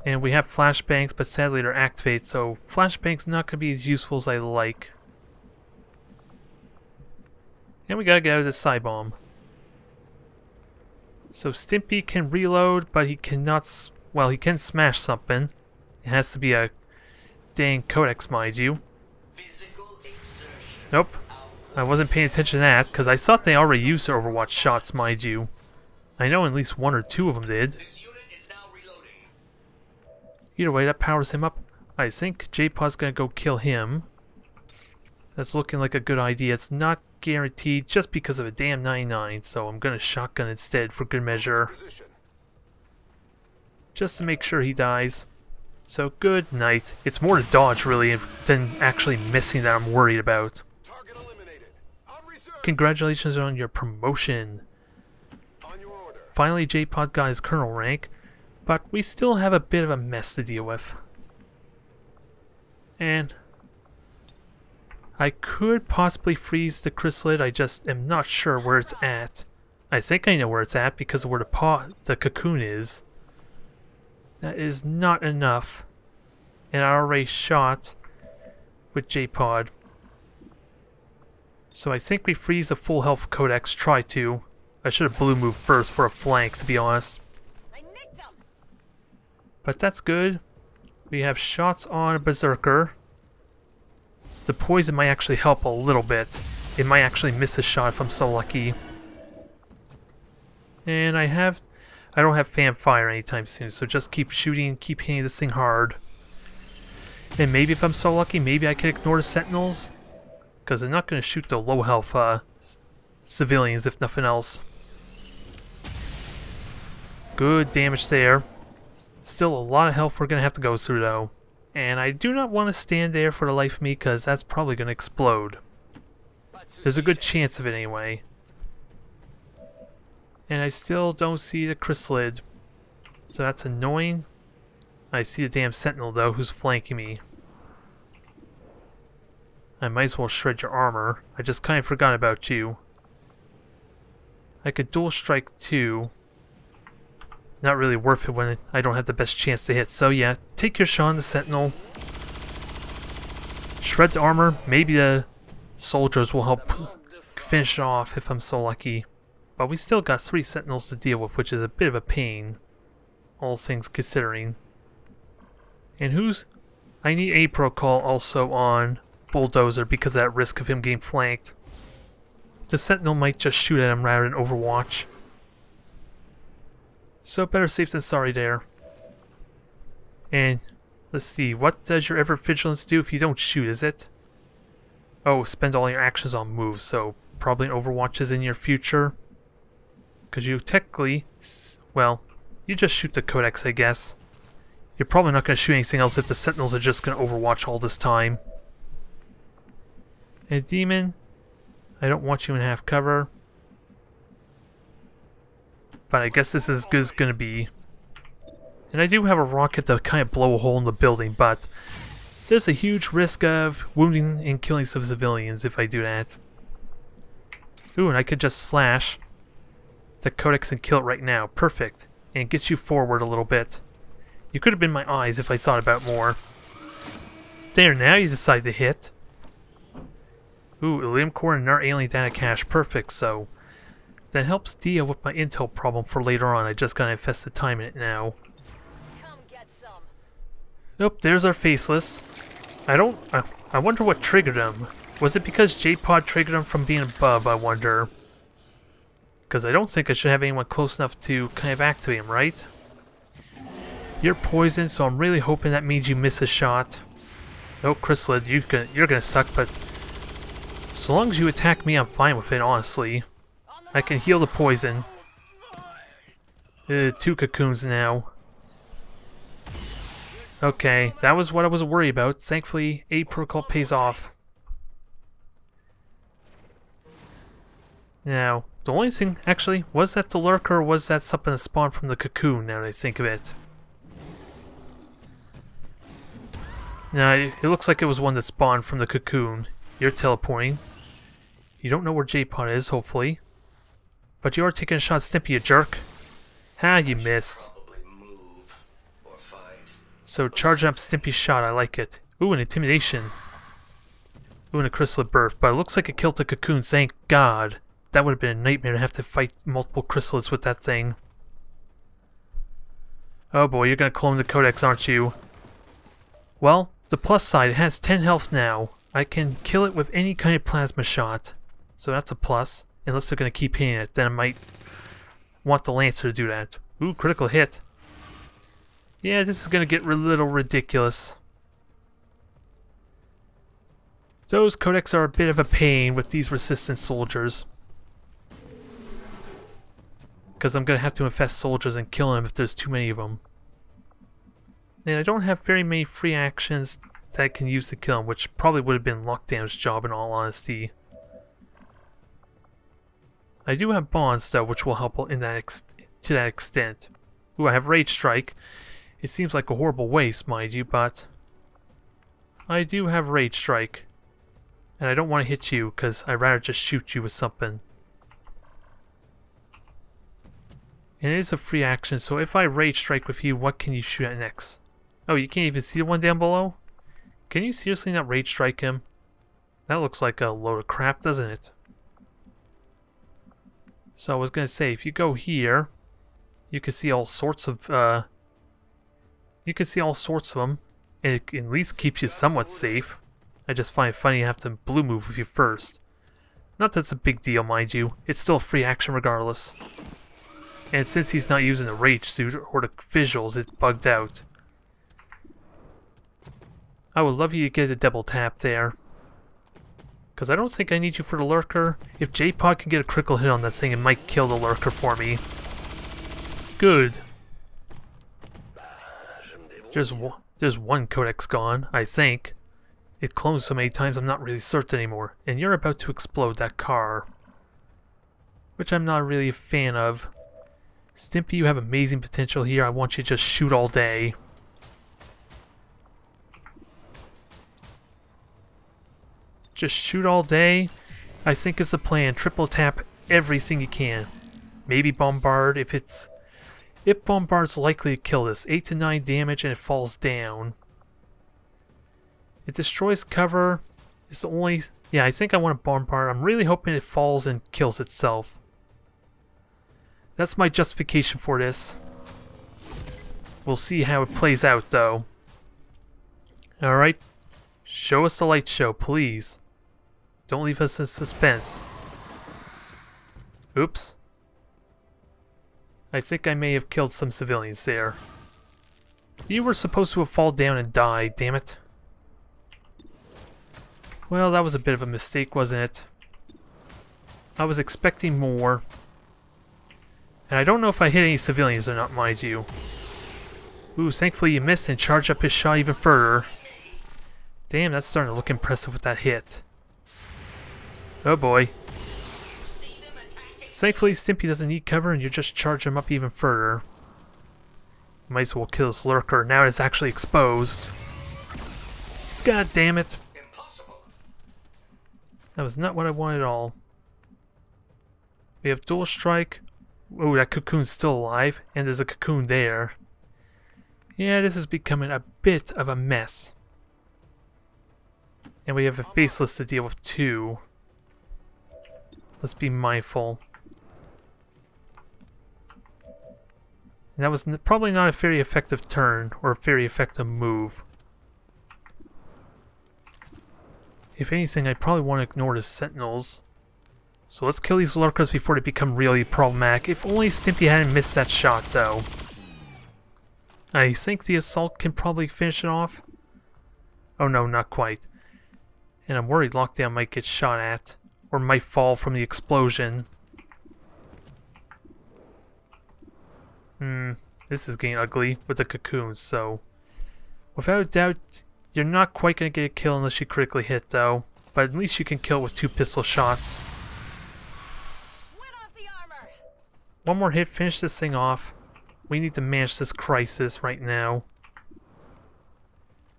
And we have flashbangs, but sadly they're activated, so flashbangs not going to be as useful as I like. And we gotta get out of the side bomb. So Stimpy can reload, but he cannot. Well, he can smash something. It has to be a dang codex, mind you. Nope. I wasn't paying attention to that, because I thought they already used their Overwatch shots, mind you. I know at least 1 or 2 of them did. Either way, that powers him up. I think J-Pod's gonna go kill him. That's looking like a good idea. It's not guaranteed just because of a damn 99, so I'm gonna shotgun instead for good measure. Just to make sure he dies. So good night. It's more to dodge really than actually missing that I'm worried about. Congratulations on your promotion. Finally, J-Pod got his colonel rank, but we still have a bit of a mess to deal with. And I could possibly freeze the chrysalid, I just am not sure where it's at. I think I know where it's at because of where the cocoon is. That is not enough. And I already shot with J-Pod. So I think we freeze a full health codex, try to. I should have blue moved first for a flank, to be honest. But that's good. We have shots on Berserker. The poison might actually help a little bit. It might actually miss a shot if I'm so lucky. And I don't have fan fire anytime soon, so just keep shooting, keep hitting this thing hard. And maybe if I'm so lucky, maybe I can ignore the sentinels. Because I'm not going to shoot the low health civilians if nothing else. Good damage there. Still a lot of health we're going to have to go through though. And I do not want to stand there for the life of me because that's probably going to explode. There's a good chance of it anyway. And I still don't see the chrysalid. So that's annoying. I see the damn sentinel though who's flanking me. I might as well shred your armor. I just kind of forgot about you. I could dual strike too. Not really worth it when I don't have the best chance to hit. So yeah, take your shot on the sentinel. Shred the armor. Maybe the soldiers will help finish it off if I'm so lucky. But we still got 3 sentinels to deal with, which is a bit of a pain. All things considering. And who's... I need a protocol also on Bulldozer because of that risk of him getting flanked. The sentinel might just shoot at him rather than overwatch. So better safe than sorry there. And let's see, what does your ever vigilance do if you don't shoot, is it? Oh, spend all your actions on moves, so probably an Overwatch is in your future. Because you technically, well, you just shoot the codex, I guess. You're probably not going to shoot anything else if the sentinels are just going to Overwatch all this time. And demon, I don't want you in half cover. But I guess this is as good as it's going to be. And I do have a rocket to kind of blow a hole in the building, but there's a huge risk of wounding and killing some civilians if I do that. Ooh, and I could just slash the codex and kill it right now. Perfect. And get you forward a little bit. You could have been my eyes if I thought about more. There, now you decide to hit. Ooh, Ilium Core and our alien data cache. Perfect, so that helps deal with my intel problem for later on. I just gotta invest the time in it now. Nope, there's our faceless. I wonder what triggered him. Was it because J-Pod triggered him from being above, I wonder? Because I don't think I should have anyone close enough to kind of activate him, right? You're poisoned, so I'm really hoping that means you miss a shot. Oh, Chrysalid, you're gonna suck, but so long as you attack me, I'm fine with it, honestly. I can heal the poison. 2 cocoons now. Okay, that was what I was worried about. Thankfully, aid protocol pays off. Now, the only thing, actually, was that the lurker or was that something that spawned from the cocoon, now that I think of it? Now, it looks like it was one that spawned from the cocoon. You're teleporting. You don't know where J-Pod is, hopefully. But you are taking a shot at Stimpy, you jerk. Ha, you missed. So, charging up Stimpy's shot, I like it. Ooh, an intimidation. Ooh, and a chrysalid burst, but it looks like it killed the cocoon, thank God. That would have been a nightmare to have to fight multiple chrysalids with that thing. Oh boy, you're gonna clone the codex, aren't you? Well, the plus side, it has 10 health now. I can kill it with any kind of plasma shot. So that's a plus. Unless they're gonna keep hitting it, then I might want the Lancer to do that. Ooh, critical hit. Yeah, this is gonna get a little ridiculous. Those codex are a bit of a pain with these resistance soldiers. Because I'm gonna have to infest soldiers and kill them if there's too many of them. And I don't have very many free actions that I can use to kill them, which probably would have been Lockdown's job in all honesty. I do have bonds though, which will help in that to that extent. Ooh, I have Rage Strike. It seems like a horrible waste, mind you, but I do have Rage Strike. And I don't want to hit you, because I'd rather just shoot you with something. And it is a free action, so if I Rage Strike with you, what can you shoot at next? Oh, you can't even see the one down below? Can you seriously not Rage Strike him? That looks like a load of crap, doesn't it? So I was going to say, if you go here, you can see all sorts of, them, and it at least keeps you somewhat safe. I just find it funny you have to blue move with you first. Not that it's a big deal, mind you. It's still a free action regardless. And since he's not using the rage suit or the visuals, it's bugged out. I would love you to get a double tap there. Because I don't think I need you for the lurker. If J-Pod can get a critical hit on this thing, it might kill the lurker for me. Good. There's one codex gone, I think. It cloned so many times I'm not really certain anymore. And you're about to explode that car. Which I'm not really a fan of. Stimpy, you have amazing potential here. I want you to just shoot all day. Just shoot all day, I think is the plan. Triple tap everything you can. Maybe bombard if it's... If bombard's likely to kill this. 8 to 9 damage and it falls down. It destroys cover. It's the only... Yeah, I think I want to bombard. I'm really hoping it falls and kills itself. That's my justification for this. We'll see how it plays out though. Alright. Show us the light show, please. Don't leave us in suspense. Oops. I think I may have killed some civilians there. You were supposed to have fallen down and died, damn it. Well, that was a bit of a mistake, wasn't it? I was expecting more. And I don't know if I hit any civilians or not, mind you. Ooh, thankfully you missed and charged up his shot even further. Damn, that's starting to look impressive with that hit. Oh boy. Thankfully Stimpy doesn't need cover and you just charge him up even further. Might as well kill this lurker. Now it's actually exposed. God damn it. That was not what I wanted at all. We have dual strike. Oh, that cocoon's still alive. And there's a cocoon there. Yeah, this is becoming a bit of a mess. And we have a faceless to deal with too. Let's be mindful. And that was probably not a very effective turn or a very effective move. If anything, I probably want to ignore the sentinels. So let's kill these lurkers before they become really problematic. If only Stimpy hadn't missed that shot, though. I think the assault can probably finish it off. Oh no, not quite. And I'm worried Lockdown might get shot at, or might fall from the explosion. This is getting ugly with the cocoons, so... Without a doubt, you're not quite going to get a kill unless you critically hit, though. But at least you can kill with 2 pistol shots. One more hit, finish this thing off. We need to manage this crisis right now.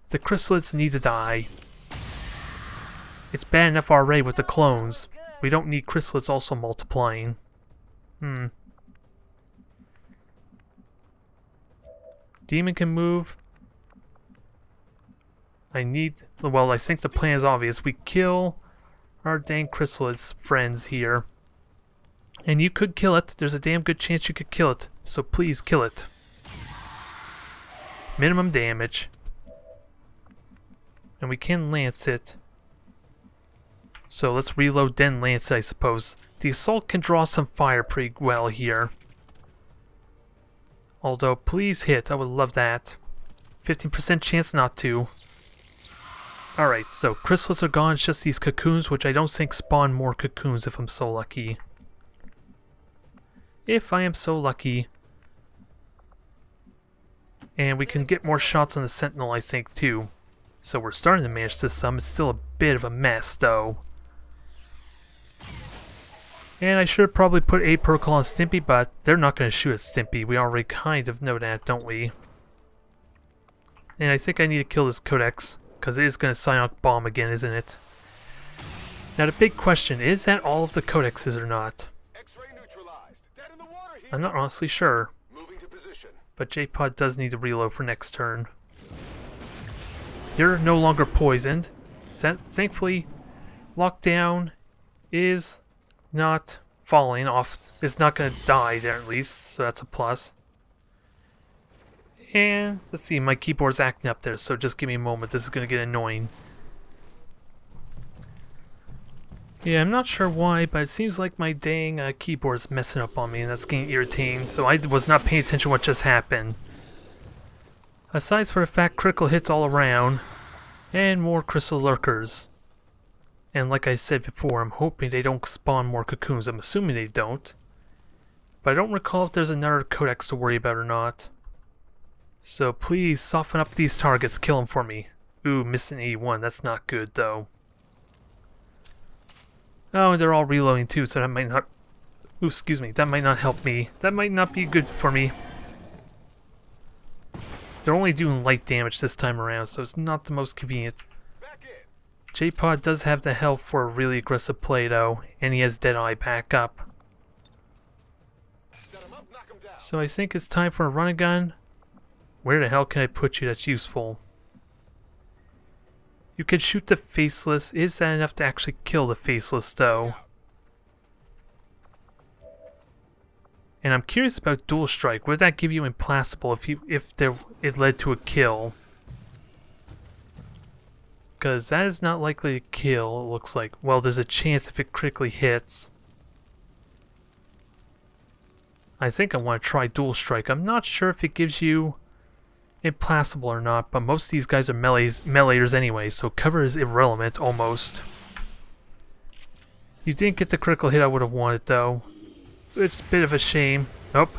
The chrysalids need to die. It's bad enough already with the clones. We don't need chrysalids also multiplying. Demon can move. I think the plan is obvious. We kill our dang chrysalids friends here. And you could kill it. There's a damn good chance you could kill it. So please kill it. Minimum damage. And we can lance it. So let's reload then lance it, I suppose. The assault can draw some fire pretty well here. Although, please hit. I would love that. 15% chance not to. Alright, so chrysalids are gone. It's just these cocoons, which I don't think spawn more cocoons if I'm so lucky. If I am so lucky. And we can get more shots on the sentinel, I think, too. So we're starting to manage this some. It's still a bit of a mess, though. And I should probably put a protocol on Stimpy, but they're not going to shoot at Stimpy. We already kind of know that, don't we? And I think I need to kill this Codex, because it is going to Psionic Bomb again, isn't it? Now the big question, is that all of the Codexes or not? I'm not honestly sure. But J-Pod does need to reload for next turn. You're no longer poisoned. Thankfully, Lockdown is not falling off. It's not going to die there at least, so that's a plus. And let's see, my keyboard's acting up there, so just give me a moment. This is going to get annoying. Yeah, I'm not sure why, but it seems like my dang keyboard's messing up on me, and that's getting irritating, so I was not paying attention to what just happened. Aside for the fact critical hits all around, and more crystal lurkers. And like I said before, I'm hoping they don't spawn more cocoons. I'm assuming they don't. But I don't recall if there's another codex to worry about or not. So please soften up these targets, kill them for me. Ooh, missing 81, that's not good though. Oh, and they're all reloading too, so that might not... Ooh, excuse me, that might not help me. That might not be good for me. They're only doing light damage this time around, so it's not the most convenient. J-Pod does have the health for a really aggressive play though, and he has Deadeye back up. So I think it's time for a run-and-gun. Where the hell can I put you that's useful? You can shoot the Faceless. Is that enough to actually kill the Faceless though? And I'm curious about Dual Strike. Would that give you Implacable if it led to a kill? Because that is not likely to kill, it looks like. Well, there's a chance if it critically hits. I think I want to try Dual Strike. I'm not sure if it gives you Implacable or not, but most of these guys are meleeers anyway, so cover is irrelevant almost. You didn't get the critical hit I would have wanted though. It's a bit of a shame. Nope.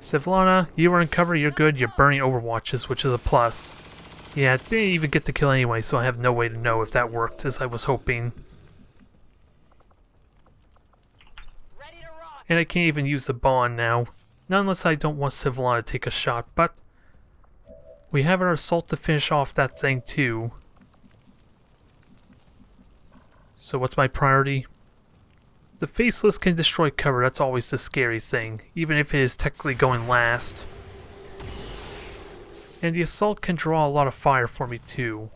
Sivlana, you were in cover, you're good, you're burning Overwatches, which is a plus. Yeah, didn't even get the kill anyway, so I have no way to know if that worked as I was hoping. And I can't even use the bond now. Not unless I don't want Sivlana to take a shot, but we have our assault to finish off that thing too. So what's my priority? The Faceless can destroy cover, that's always the scary thing, even if it is technically going last. And the assault can draw a lot of fire for me too.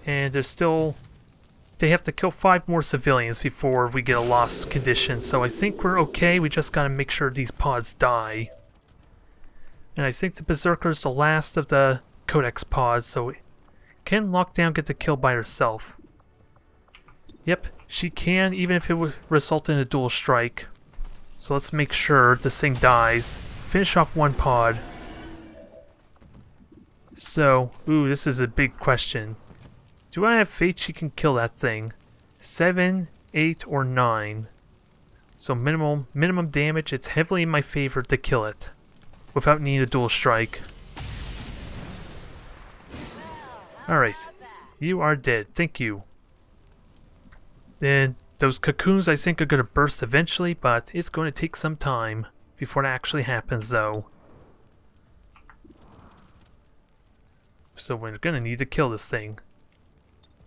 And there's still... They have to kill 5 more civilians before we get a loss condition, so I think we're okay. We just gotta make sure these pods die. And I think the Berserker's the last of the Codex pods, so Can Lockdown get the kill by herself? Yep, she can, even if it would result in a dual strike. So let's make sure this thing dies. Finish off one pod. So, ooh, this is a big question. Do I have faith she can kill that thing? 7, 8, or 9? So minimum damage, it's heavily in my favor to kill it. Without needing a dual strike. Alright. You are dead. Thank you. And those cocoons I think are going to burst eventually, but it's going to take some time before that actually happens though. So we're going to need to kill this thing.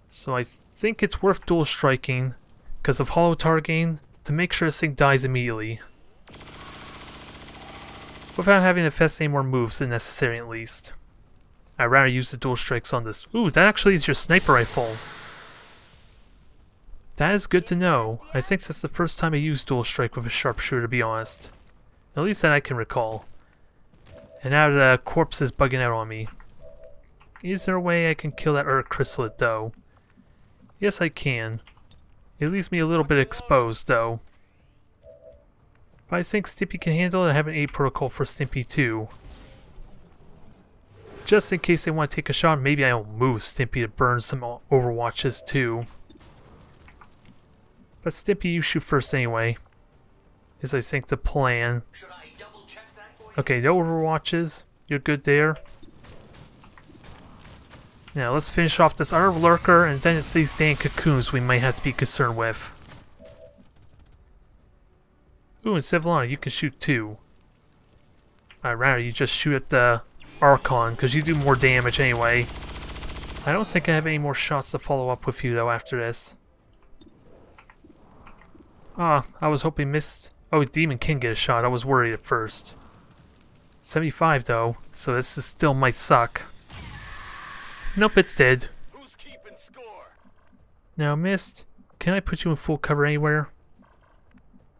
So I think it's worth dual striking because of Hollow Targain to make sure this thing dies immediately. Without having to fest any more moves than necessary at least. I'd rather use the dual strikes on this. Ooh, that actually is your sniper rifle. That is good to know. I think that's the first time I used dual strike with a sharpshooter, to be honest. At least that I can recall. And now the corpse is bugging out on me. Is there a way I can kill that chrysalid though? Yes, I can. It leaves me a little bit exposed though. But I think Stimpy can handle it. I have an 8 protocol for Stimpy too. Just in case they want to take a shot, maybe I'll move Stimpy to burn some overwatches too. But Stimpy, you shoot first anyway. Is I think the plan. Okay, no overwatches. You're good there. Now let's finish off this other lurker, and then it's these dang cocoons we might have to be concerned with. Ooh, and Civilana, you can shoot too. I'd rather you just shoot at the Archon, because you do more damage anyway. I don't think I have any more shots to follow up with you though after this. Ah, I was hoping missed. Oh, Demon can get a shot. I was worried at first. 75 though, so this is still might suck. Nope, it's dead. Who's keeping score? Now, Mist, can I put you in full cover anywhere?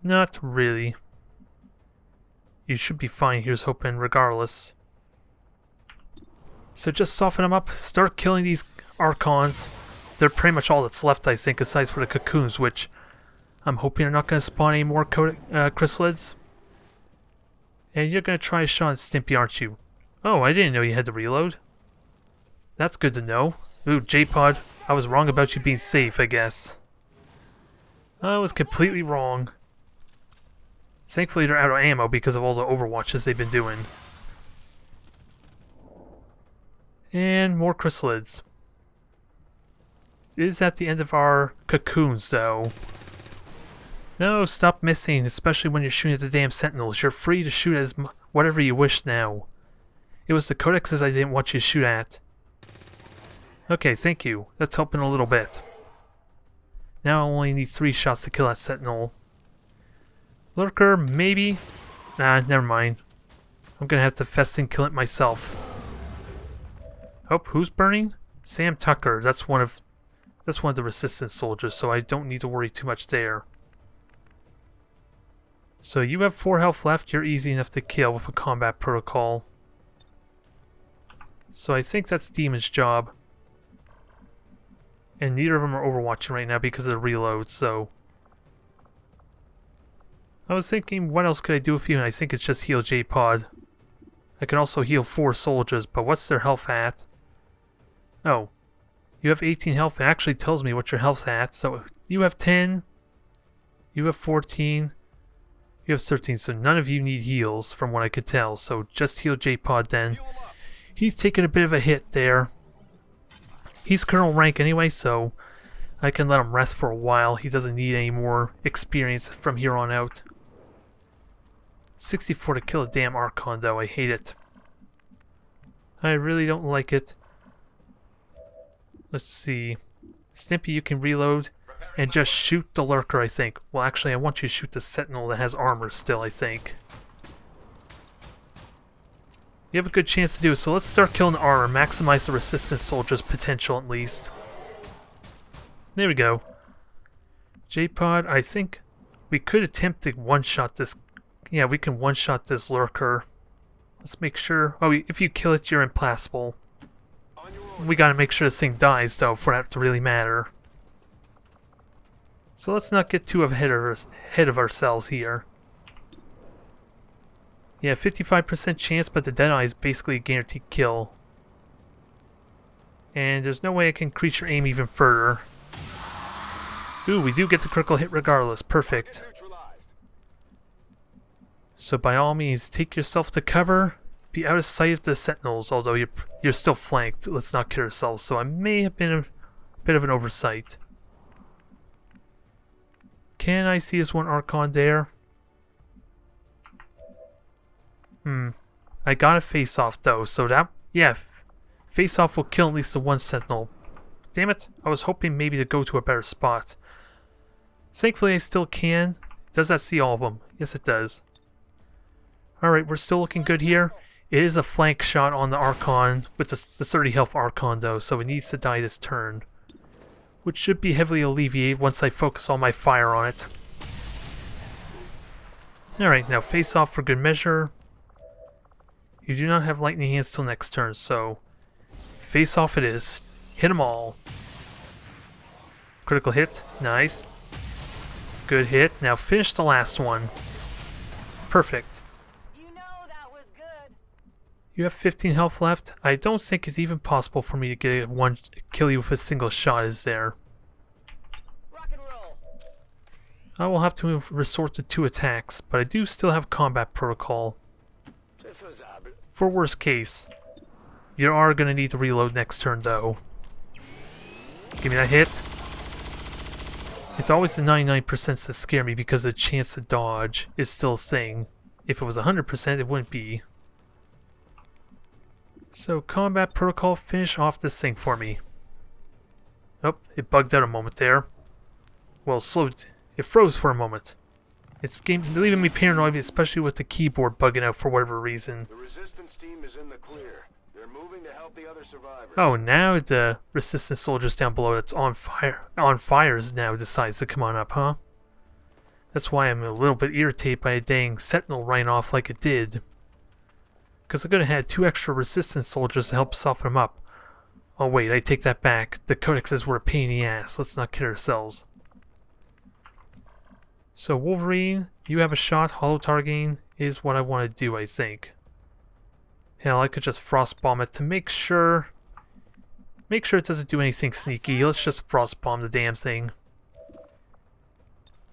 Not really. You should be fine, here's hoping, regardless. So just soften them up, start killing these Archons. They're pretty much all that's left, I think, aside for the cocoons, which I'm hoping are not going to spawn any more chrysalids. And you're going to try a shot at Stimpy, aren't you? Oh, I didn't know you had to reload. That's good to know. Ooh, J-Pod, I was wrong about you being safe, I guess. I was completely wrong. Thankfully they're out of ammo because of all the overwatches they've been doing. And more chrysalids. It is at the end of our cocoons, though. No, stop missing, especially when you're shooting at the damn sentinels. You're free to shoot as whatever you wish now. It was the codexes I didn't want you to shoot at. Okay, thank you. That's helping a little bit. Now I only need 3 shots to kill that sentinel. Lurker, maybe? Nah, never mind. I'm gonna have to fest and kill it myself. Oh, who's burning? Sam Tucker. That's one of the resistance soldiers, so I don't need to worry too much there. So you have 4 health left. You're easy enough to kill with a combat protocol. So I think that's Demon's job. And neither of them are overwatching right now because of the reload, so... I was thinking, what else could I do with you? And I think it's just heal J-Pod. I can also heal 4 soldiers, but what's their health at? Oh. You have 18 health. It actually tells me what your health's at. So you have 10. You have 14. You have 13. So none of you need heals from what I could tell. So just heal J-Pod then. He's taking a bit of a hit there. He's Colonel rank anyway, so I can let him rest for a while. He doesn't need any more experience from here on out. 64 to kill a damn Archon though. I hate it. I really don't like it. Let's see. Stimpy, you can reload and just shoot the lurker, I think. Well, actually, I want you to shoot the sentinel that has armor still, I think. You have a good chance to do it, so let's start killing the armor. Maximize the resistance soldier's potential, at least. There we go. J-Pod, I think we could attempt to one-shot this... Yeah, we can one-shot this lurker. Let's make sure... Oh, if you kill it, you're implacable. we gotta make sure this thing dies, though, for that to really matter. So let's not get too ahead of ourselves here. Yeah, 55% chance, but the Deadeye is basically a guaranteed kill. And there's no way I can creature aim even further. Ooh, we do get the critical hit regardless. Perfect. So by all means, take yourself to cover. Be out of sight of the sentinels, although you're still flanked. Let's not kid ourselves. So I may have been a bit of an oversight. Can I see this one Archon there? I got a face-off though, so that, yeah, face-off will kill at least the one sentinel. Damn it, I was hoping maybe to go to a better spot. Thankfully I still can. Does that see all of them? Yes it does. Alright, we're still looking good here. It is a flank shot on the Archon, with the 30 health Archon though, so it needs to die this turn. Which should be heavily alleviated once I focus all my fire on it. Alright, now face off for good measure. You do not have lightning hands till next turn, so face off it is. Hit them all. Critical hit, nice. Good hit, now finish the last one. Perfect. You have 15 health left. I don't think it's even possible for me to get one kill you with a single shot, is there? Rock and roll. I will have to resort to 2 attacks, but I do still have combat protocol. For worst case. You are going to need to reload next turn though. Give me that hit. It's always the 99% that scare me because the chance to dodge is still a thing. If it was 100% it wouldn't be. So, combat protocol, finish off this thing for me. Oh, it bugged out a moment there. Well, it froze for a moment. It's leaving me paranoid, especially with the keyboard bugging out for whatever reason. The resistance team is in the clear. They're moving to help the other survivors. Oh, now the resistance soldiers down below that's on fires now decides to come on up, huh? That's why I'm a little bit irritated by a dang sentinel running off like it did. Because I could have had 2 extra resistance soldiers to help soften them up. Oh wait, I take that back. The codexes were a pain in the ass. Let's not kid ourselves. So Wolverine, you have a shot. Hollow targeting is what I want to do, I think. Hell, I could just frost bomb it to make sure it doesn't do anything sneaky. Let's just frost bomb the damn thing.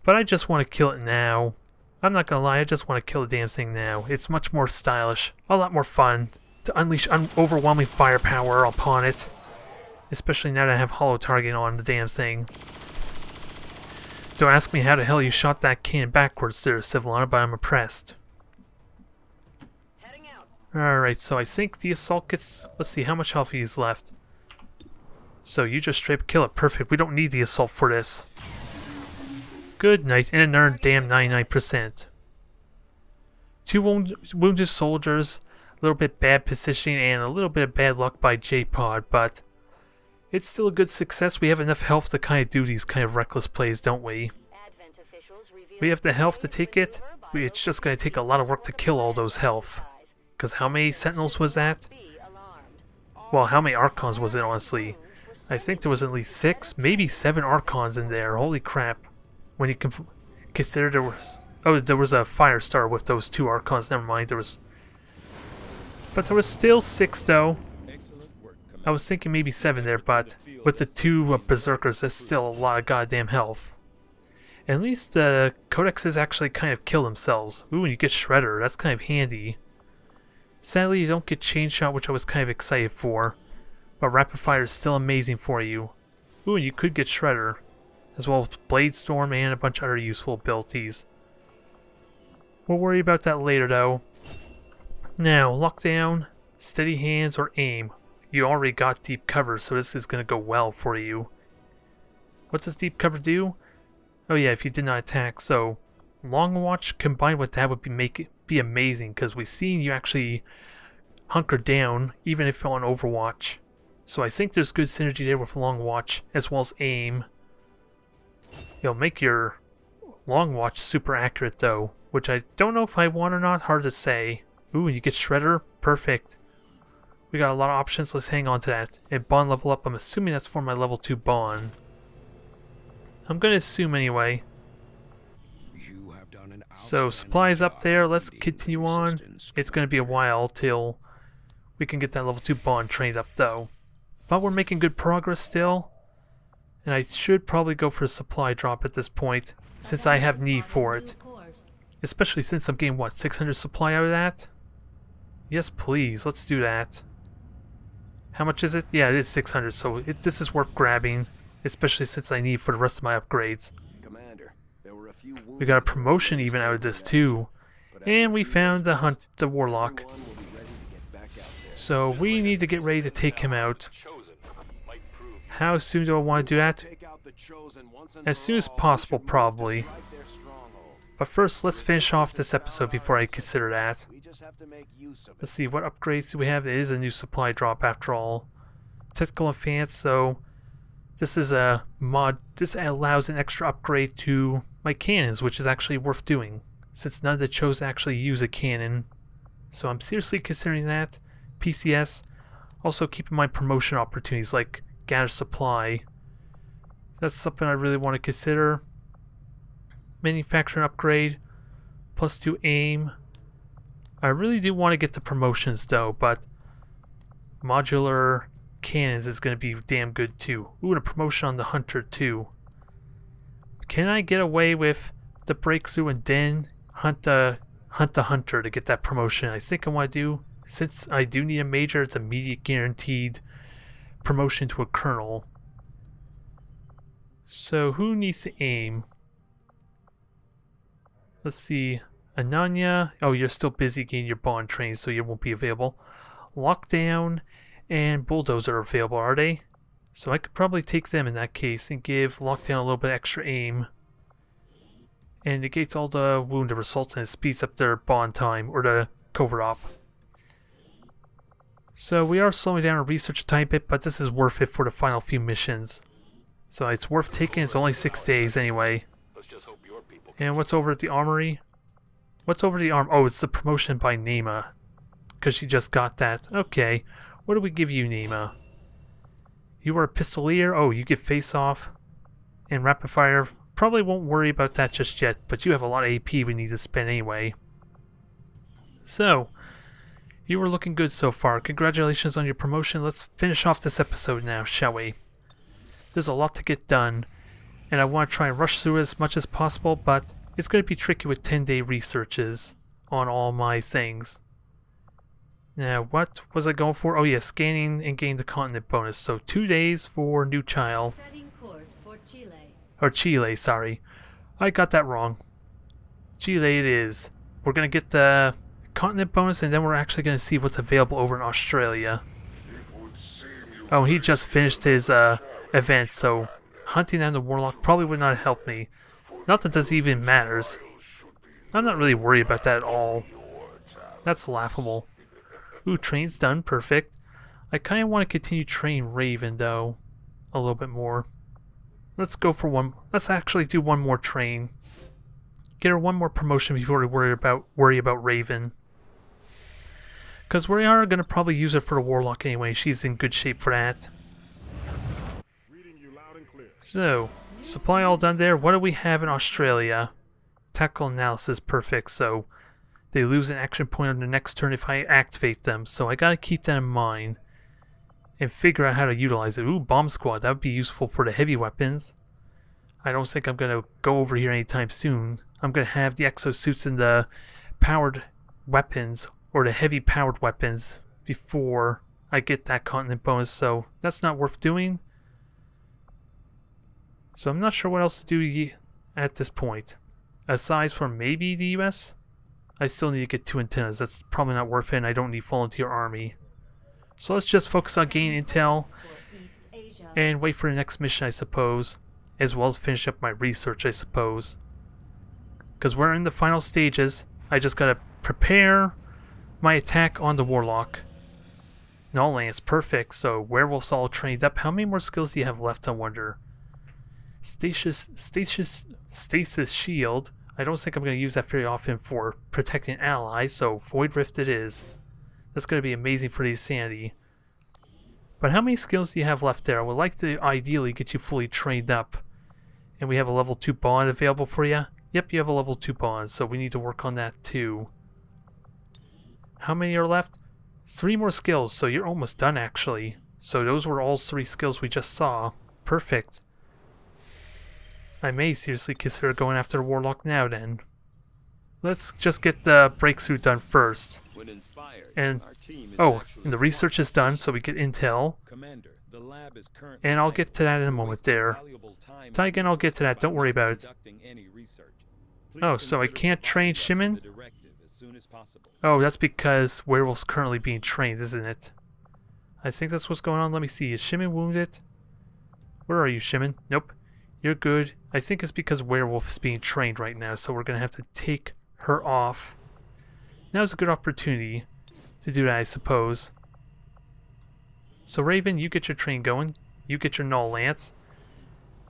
But I just want to kill it now. I'm not gonna lie, I just want to kill the damn thing now. It's much more stylish, a lot more fun to unleash overwhelming firepower upon it. Especially now that I have hollow targeting on the damn thing. Don't ask me how the hell you shot that cannon backwards there, Civilana, but I'm impressed. Alright, so I think the assault gets... Let's see, how much health he's left. So you just straight kill it. Perfect, we don't need the assault for this. Good night, and another damn 99%. 2 wounded soldiers, a little bit bad positioning, and a little bit of bad luck by J-Pod, but it's still a good success. We have enough health to kind of do these kind of reckless plays, don't we? We have the health to take it. It's just going to take a lot of work to kill all those health. Because how many sentinels was that? Well, how many Archons was it, honestly? I think there was at least 6, maybe 7 Archons in there. Holy crap. When you consider there was... Oh, there was a Firestar with those 2 Archons. Never mind, there was... But there was still 6, though. I was thinking maybe 7 there, but with the 2 Berserkers, that's still a lot of goddamn health. At least the codexes actually kind of kill themselves. Ooh, and you get Shredder. That's kind of handy. Sadly, you don't get Chain Shot, which I was kind of excited for. But Rapid Fire is still amazing for you. Ooh, and you could get Shredder. As well as Blade Storm and a bunch of other useful abilities. We'll worry about that later though. Now, lockdown, steady hands, or aim. You already got deep cover, so this is going to go well for you. What does deep cover do? Oh yeah, if you did not attack, so Long Watch combined with that would be amazing, because we've seen you actually hunker down, even if on Overwatch. So I think there's good synergy there with Long Watch, as well as aim. You'll make your Long Watch super accurate though, which I don't know if I want or not, hard to say. Ooh, and you get Shredder, perfect. We got a lot of options. Let's hang on to that. And bond level up. I'm assuming that's for my level 2 bond. I'm going to assume anyway. So supplies up there. Let's continue on. It's going to be a while till we can get that level 2 bond trained up though. But we're making good progress still. And I should probably go for a supply drop at this point, since I have need for it. Especially since I'm getting, what, 600 supply out of that? Yes, please, let's do that. How much is it? Yeah, it is 600, so this is worth grabbing, especially since I need for the rest of my upgrades. We got a promotion even out of this too. And we found the Warlock. So we need to get ready to take him out. How soon do I want to do that? As soon as possible, probably. But first, let's finish off this episode before I consider that. Let's see, what upgrades do we have? It is a new supply drop after all. Technical Advance, so this is a mod. This allows an extra upgrade to my cannons, which is actually worth doing, since none of the Chos actually use a cannon. So I'm seriously considering that. PCS. Also keeping my promotion opportunities, like gather supply. That's something I really want to consider. Manufacturing upgrade, +2 aim. I really do want to get the promotions though, but modular cannons is going to be damn good too. Ooh, and a promotion on the hunter too. Can I get away with the breakthrough and then hunt the hunter to get that promotion? I think I want to do, since I do need a major, it's immediate guaranteed promotion to a colonel. So who needs to aim? Let's see. Ananya. Oh, you're still busy getting your bond trained, so you won't be available. Lockdown and Bulldozer are available, are they? So I could probably take them in that case and give Lockdown a little bit extra aim. And negates all the wound that results and it speeds up their bond time, or the covert op. So we are slowing down our research a tiny bit, but this is worth it for the final few missions. So it's worth taking. It's only 6 days anyway. And what's over at the armory? What's over the arm? Oh, it's the promotion by Nema, because she just got that. Okay, what do we give you, Nema? You are a pistolier. Oh, you get face off and rapid fire. Probably won't worry about that just yet, but you have a lot of AP we need to spend anyway. So, you were looking good so far. Congratulations on your promotion. Let's finish off this episode now, shall we? There's a lot to get done, and I want to try and rush through as much as possible, but it's going to be tricky with 10-day researches on all my things. Now, what was I going for? Oh yeah, scanning and gain the continent bonus. So 2 days for New Child. Setting course for Chile. Or Chile, sorry. I got that wrong. Chile it is. We're going to get the continent bonus, and then we're actually going to see what's available over in Australia. Oh, he just finished his event, so hunting down the Warlock probably would not help me. Not that this even matters. I'm not really worried about that at all. That's laughable. Ooh, train's done. Perfect. I kind of want to continue train Raven, though. A little bit more. Let's go for one. Let's actually do one more train. Get her one more promotion before we worry about Raven. Because we are going to probably use her for the Warlock anyway. She's in good shape for that. So, supply all done there. What do we have in Australia? Tactical analysis, perfect. So, they lose an action point on the next turn if I activate them. So I gotta keep that in mind. And figure out how to utilize it. Ooh, bomb squad. That would be useful for the heavy weapons. I don't think I'm gonna go over here anytime soon. I'm gonna have the exosuits and the powered weapons, or the heavy powered weapons, before I get that continent bonus. So that's not worth doing. So I'm not sure what else to do at this point. Aside from maybe the US, I still need to get 2 antennas. That's probably not worth it, and I don't need volunteer army. So let's just focus on gaining intel and wait for the next mission, I suppose. As well as finish up my research, I suppose. Because we're in the final stages. I just gotta prepare my attack on the Warlock. Null Lance, perfect. So werewolves all trained up. How many more skills do you have left, I wonder? Stasis shield. I don't think I'm going to use that very often for protecting allies, so Void Rift it is. That's going to be amazing for the sanity. But how many skills do you have left there? I would like to ideally get you fully trained up. And we have a level 2 bond available for you. Yep, you have a level 2 bond, so we need to work on that too. How many are left? 3 more skills, so you're almost done actually. So those were all 3 skills we just saw. Perfect. I may seriously consider going after the Warlock now then. Let's just get the breakthrough done first. And oh, and the research is done, so we get intel. And I'll get to that in a moment there. Again, I'll get to that, don't worry about it. Oh, so I can't train Shimon? Oh, that's because Werewolf's currently being trained, isn't it? I think that's what's going on. Let me see. Is Shimon wounded? Where are you, Shimon? Nope. You're good. I think it's because Werewolf is being trained right now, so we're going to have to take her off. Now's a good opportunity to do that, I suppose. So Raven, you get your train going. You get your Null Lance.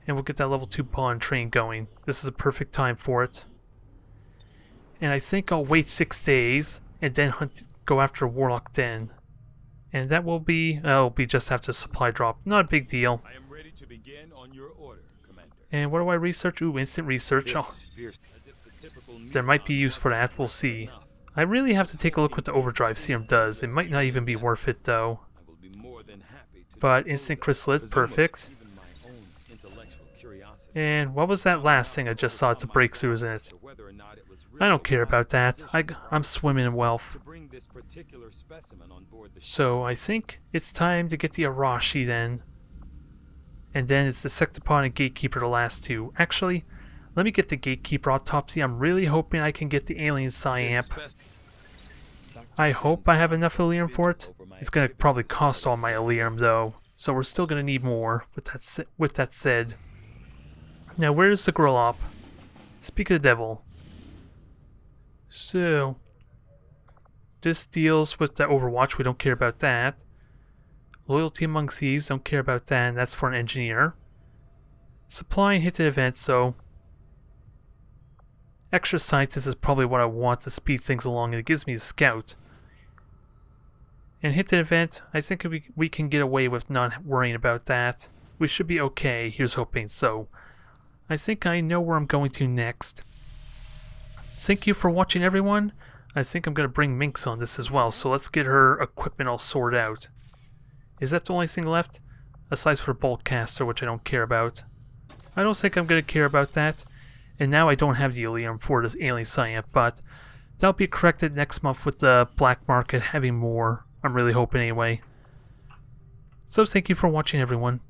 And we'll get that level 2 pawn train going. This is a perfect time for it. And I think I'll wait 6 days and then go after Warlock Den. And that will be just after supply drop. Not a big deal. I am ready to begin on your order, Commander. And what do I research? Ooh, instant research. Oh, there might be use for that. We'll see. I really have to take a look what the overdrive serum does. It might not even be worth it though. But instant chrysalis, perfect. And what was that last thing I just saw? It's a breakthrough, isn't it? I don't care about that. I'm swimming in wealth. So I think it's time to get the Arashi then. And then it's the Sectopon and Gatekeeper, the last 2. Actually, let me get the Gatekeeper Autopsy. I'm really hoping I can get the Alien Psyamp. I hope I have enough Elerium for it. It's going to probably cost all my Elerium though. So we're still going to need more with that said. Now where's the Gorlop? Speak of the devil. So, this deals with the Overwatch, we don't care about that. Loyalty among thieves, don't care about that, and that's for an engineer. Supply and hinted event, so extra scientist is probably what I want to speed things along, and it gives me a scout. And hinted event, I think we can get away with not worrying about that. We should be okay, here's hoping. So, I think I know where I'm going to next. Thank you for watching, everyone. I think I'm going to bring Minx on this as well, so let's get her equipment all sorted out. Is that the only thing left? Aside for Boltcaster, which I don't care about. I don't think I'm going to care about that. And now I don't have the Elerium for this Alien Psyamp, but that'll be corrected next month with the black market having more. I'm really hoping anyway. So thank you for watching, everyone.